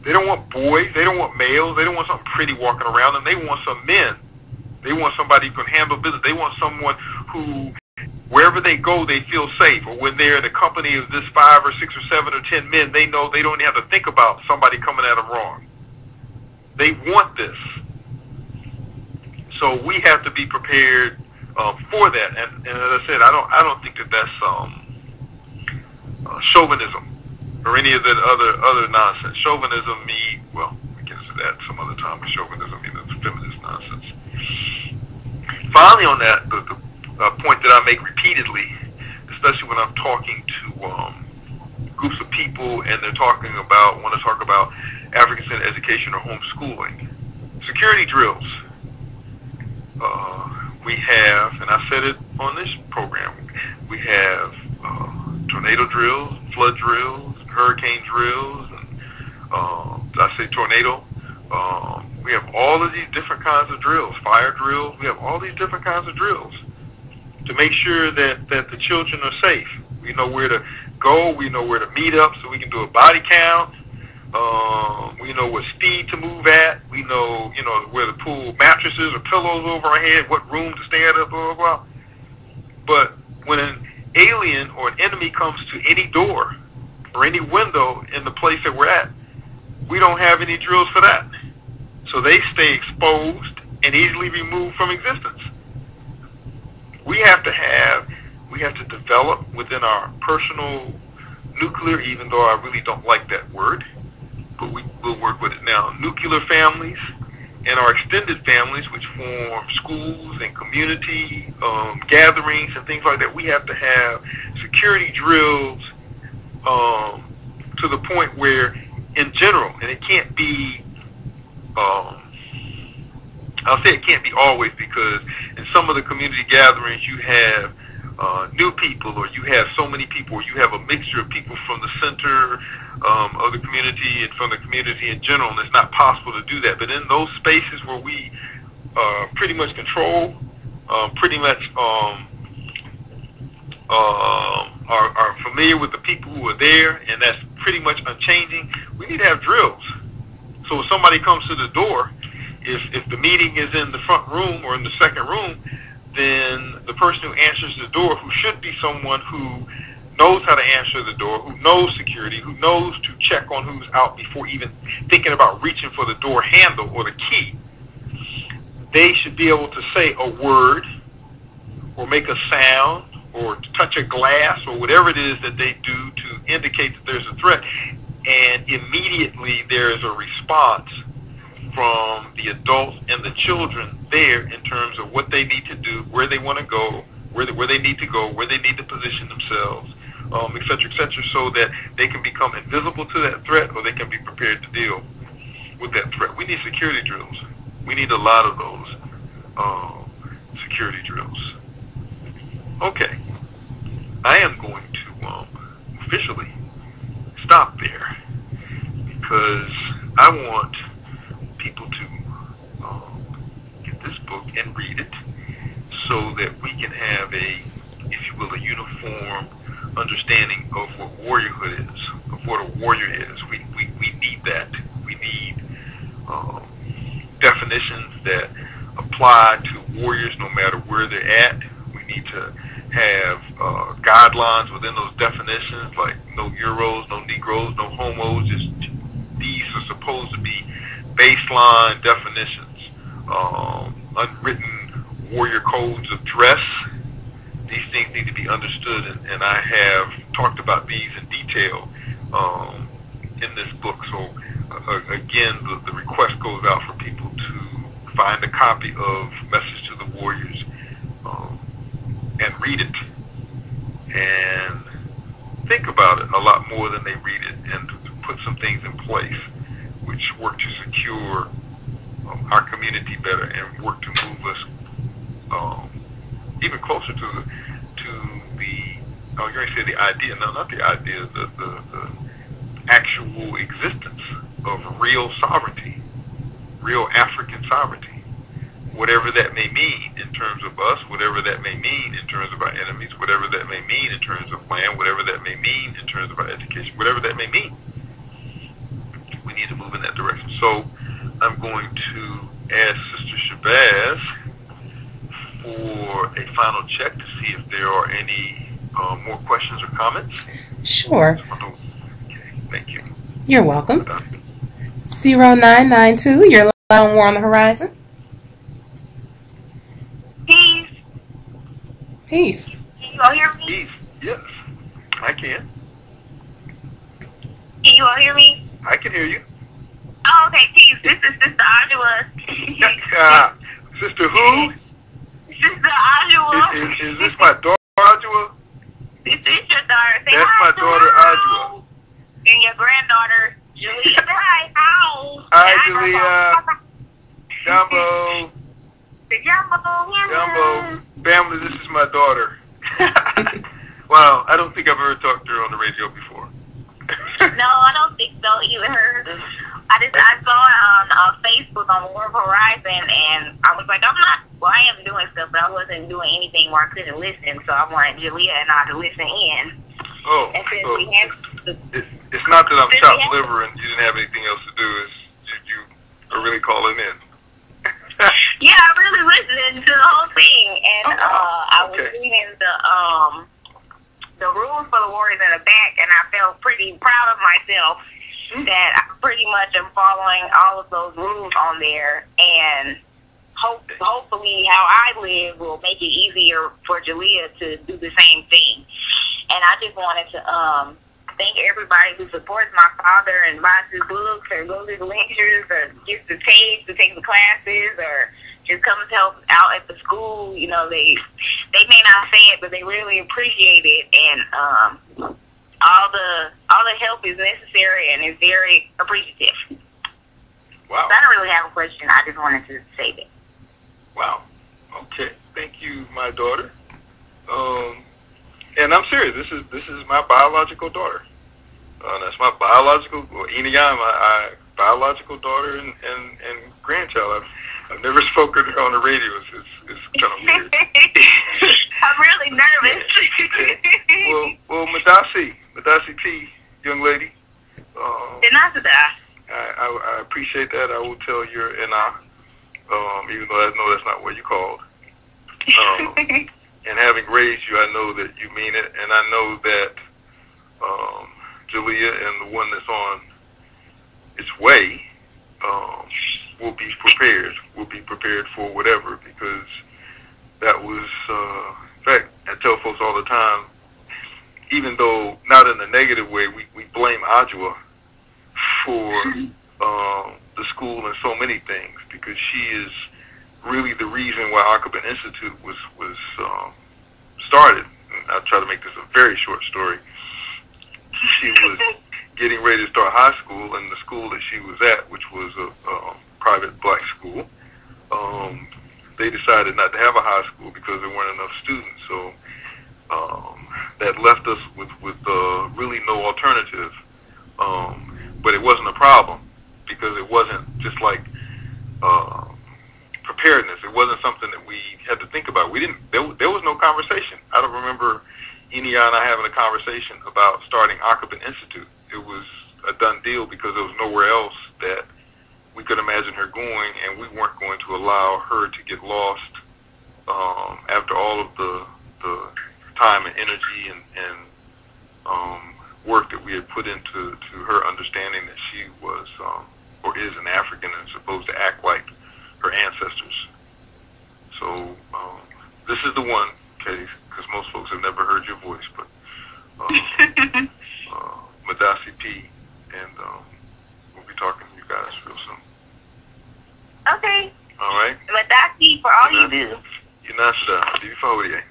[SPEAKER 5] They don't want boys. They don't want males. They don't want something pretty walking around them. They want some men. They want somebody who can handle business. They want someone who, wherever they go, they feel safe. Or when they're in the company of this 5 or 6 or 7 or 10 men, they know they don't have to think about somebody coming at them wrong. They want this. So we have to be prepared for that. And as I said, I don't think that that's chauvinism or any of that other nonsense. Chauvinism well, we get into that some other time, but chauvinism means feminist nonsense. Finally, on that, the point that I make repeatedly, especially when I'm talking to groups of people and they're want to talk about African-centered education or homeschooling, security drills. We have, and I said it on this program, we have tornado drills, flood drills, hurricane drills, and did I say tornado? We have all of these different kinds of drills, fire drills. We have all these different kinds of drills to make sure that the children are safe. We know where to go. We know where to meet up so we can do a body count. We know what speed to move at. We know, where to pull mattresses or pillows over our head, what room to stay at, blah, blah, blah. But when an alien or an enemy comes to any door or any window in the place that we're at, we don't have any drills for that. So they stay exposed and easily removed from existence. We have to develop within our personal nuclear, even though I really don't like that word, but we'll work with it now. Nuclear families and our extended families, which form schools and community gatherings and things like that. We have to have security drills to the point where, in general, and it can't be, I'll say it can't be always, because in some of the community gatherings you have new people, or you have so many people, or you have a mixture of people from the center of the community and from the community in general, and it's not possible to do that. But in those spaces where we pretty much control, pretty much are familiar with the people who are there, and that's pretty much unchanging, we need to have drills. So if somebody comes to the door, if the meeting is in the front room or in the second room, then the person who answers the door, who should be someone who knows how to answer the door, who knows security, who knows to check on who's out before even thinking about reaching for the door handle or the key, they should be able to say a word or make a sound or touch a glass or whatever it is that they do to indicate that there's a threat. And immediately there is a response from the adults and the children there in terms of what they need to do, where they want to go, where they need to go, where they need to position themselves, et cetera, so that they can become invisible to that threat, or they can be prepared to deal with that threat. We need security drills. We need a lot of those. security drills. Okay, I am going to officially stop there because I want people to get this book and read it so that we can have a, if you will, a uniform understanding of what warriorhood is, of what a warrior is. We need that. We need definitions that apply to warriors no matter where they're at. We need to have guidelines within those definitions, like no Euros, no Negroes, no homos. Just these are supposed to be baseline definitions, unwritten warrior codes of dress. These things need to be understood, and I have talked about these in detail in this book. So again, the request goes out for people to find a copy of Message to the Warriors and read it and think about it a lot more than they read it, and put some things in place which work to secure our community better and work to move us even closer to the I was going to say the idea, no, not the idea, the actual existence of real sovereignty, real African sovereignty. Whatever that may mean in terms of us, whatever that may mean in terms of our enemies, whatever that may mean in terms of land, whatever that may mean in terms of our education, whatever that may mean, we need to move in that direction. So I'm going to ask Sister Shabazz for a final check to see if there are any more questions or comments.
[SPEAKER 6] Sure.
[SPEAKER 5] Okay, thank you.
[SPEAKER 6] You're welcome. 0992, you're live on War on the Horizon.
[SPEAKER 8] Peace.
[SPEAKER 6] Peace.
[SPEAKER 8] Can you all hear me?
[SPEAKER 5] Peace. Yes, I can.
[SPEAKER 8] Can you all hear me?
[SPEAKER 5] I can hear you.
[SPEAKER 8] Oh, okay, peace. This is Sister Ajua.
[SPEAKER 5] Sister who?
[SPEAKER 8] Sister Ajua.
[SPEAKER 5] Is this my daughter, Ajua?
[SPEAKER 8] This is your daughter. Say
[SPEAKER 5] That's
[SPEAKER 8] hi
[SPEAKER 5] my
[SPEAKER 8] to
[SPEAKER 5] daughter,
[SPEAKER 8] her.
[SPEAKER 5] Ajua.
[SPEAKER 8] And your granddaughter, Julia. Hi. How?
[SPEAKER 5] Hi, Julia. Jumbo. Jumbo. Family, this is my daughter. Wow, I don't think I've ever talked to her on the radio before.
[SPEAKER 8] No, I don't think so either. I saw it on Facebook on War Horizon, and I was like, I am doing stuff, but I wasn't doing anything where I couldn't listen, so I wanted Julia and I to listen in.
[SPEAKER 5] Oh,
[SPEAKER 8] and since we have
[SPEAKER 5] it's not that I'm chopped liver and you didn't have anything else to do. It's you are really calling in.
[SPEAKER 8] Yeah, I really listened to the whole thing, and I was reading the rules for the Warriors in the back, and I felt pretty proud of myself that I pretty much am following all of those rules on there, and hopefully how I live will make it easier for Jalea to do the same thing. And I just wanted to thank everybody who supports my father and buys his books or goes to the lectures or gets the tapes to take the classes or just comes to help out at the school. You know, they may not say it, but they really appreciate it, and all the help is necessary and is very appreciative.
[SPEAKER 5] Wow.
[SPEAKER 8] So I don't really have a question. I just wanted to say that.
[SPEAKER 5] Wow. Okay. Thank you, my daughter. And I'm serious. This is my biological daughter. That's my biological, Eniya, my biological daughter and grandchild. I've never spoken to her on the radio. It's kind of weird.
[SPEAKER 8] I'm really nervous.
[SPEAKER 5] Well, Madasi P, young lady. I appreciate that. I will tell your Ina, even though I know that's not what you called. And having raised you, I know that you mean it, and I know that Jalea and the one that's on its way will be prepared. Will be prepared for whatever, because that was, in fact, I tell folks all the time, even though not in a negative way, we blame Ajua for the school and so many things, because she is really the reason why Akabin Institute was started. And I'll try to make this a very short story. She was getting ready to start high school, and the school that she was at, which was a private black school, they decided not to have a high school because there weren't enough students. So that left us with really no alternative. But it wasn't a problem because it wasn't just like preparedness. It wasn't something that we had to think about. There was no conversation. I don't remember Enia and I having a conversation about starting Akabin Institute. It was a done deal because there was nowhere else that we could imagine her going, and we weren't going to allow her to get lost after all of the time and energy and work that we had put into her understanding that she was or is an African and supposed to act like her ancestors. So this is the one case, because most folks have never heard your voice, but Madasi P, and we'll be talking to you guys real soon.
[SPEAKER 8] Okay.
[SPEAKER 5] All right.
[SPEAKER 8] Madasi, for all you do.
[SPEAKER 5] Yunasida, Bibi Fahodier.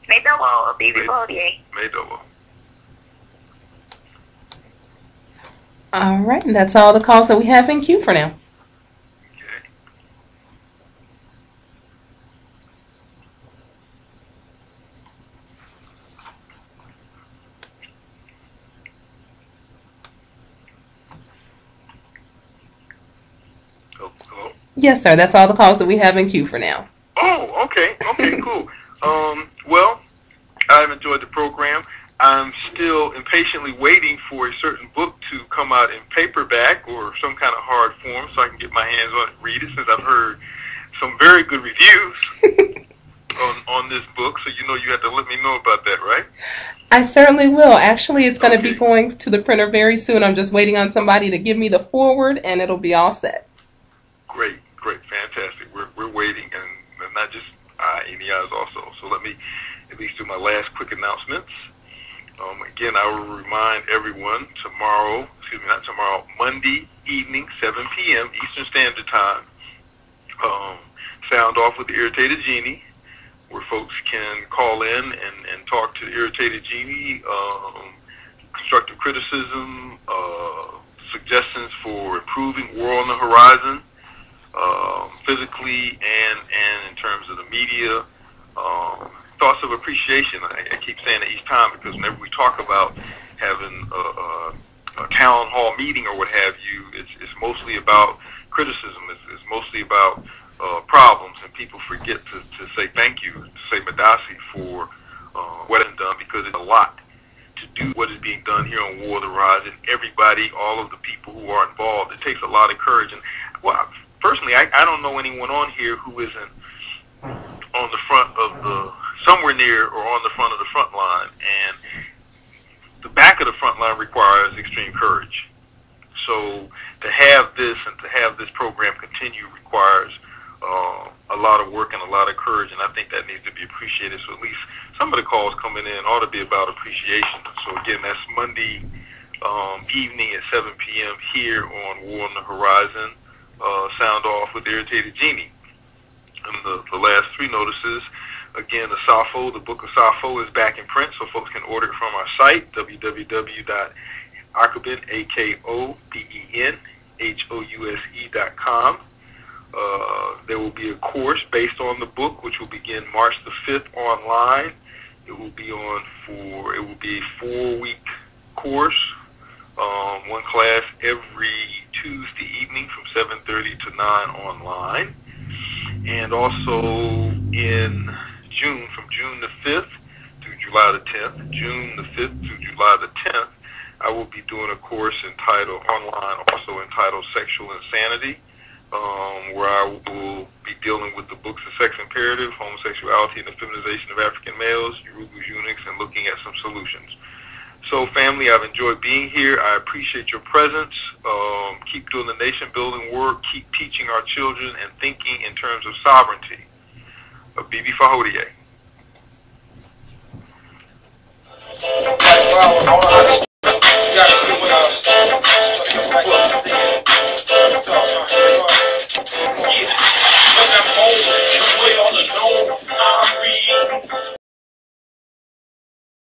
[SPEAKER 8] Medowo, Bibi Fahodier.
[SPEAKER 5] Medowo.
[SPEAKER 6] All right, and that's all the calls that we have in queue for now.
[SPEAKER 5] Hello?
[SPEAKER 6] Yes, sir. That's all the calls that we have in queue for now.
[SPEAKER 5] Oh, okay. Okay, cool. Well, I've enjoyed the program. I'm still impatiently waiting for a certain book to come out in paperback or some kind of hard form so I can get my hands on it and read it, since I've heard some very good reviews on this book. So you have to let me know about that, right?
[SPEAKER 6] I certainly will. Actually, it's going to be going to the printer very soon. I'm just waiting on somebody to give me the forward, and it'll be all set.
[SPEAKER 5] Great, fantastic. We're waiting, and not just Enia is also. So let me at least do my last quick announcements. Again, I will remind everyone Monday evening, 7 p.m. Eastern Standard Time, Sound Off with the Irritated Genie, where folks can call in and talk to the Irritated Genie, constructive criticism, suggestions for improving War on the Horizon, physically and in terms of the media, thoughts of appreciation. I keep saying it each time because whenever we talk about having a town hall meeting or what have you, it's mostly about criticism. It's mostly about problems, and people forget to say thank you, to say Madasi for what has been done, because it's a lot to do what is being done here on War of the Horizon. Everybody, all of the people who are involved, it takes a lot of courage. And well, personally, I don't know anyone on here who isn't on the front of somewhere near or on the front of the front line, and the back of the front line requires extreme courage. So to have this and to have this program continue requires a lot of work and a lot of courage, and I think that needs to be appreciated. So at least some of the calls coming in ought to be about appreciation. So again, that's Monday evening at 7 p.m. here on War on the Horizon, Sound Off with the Irritated Genie. And the last three notices, again, the Sappho, the Book of Sappho, is back in print, so folks can order it from our site, www.AkabinAkobенHouse.com. There will be a course based on the book, which will begin March the 5th online. It will be a 4-week course, one class every Tuesday evening from 7:30 to 9 online. And also in June, from June the 5th to July the 10th, June the 5th to July the 10th, I will be doing a course entitled Sexual Insanity, where I will be dealing with the books The Sex Imperative, Homosexuality and the Feminization of African Males, Urugu's Eunuchs, and looking at some solutions. So, family, I've enjoyed being here. I appreciate your presence. Keep doing the nation-building work. Keep teaching our children and thinking in terms of sovereignty. Bibi Fahodier.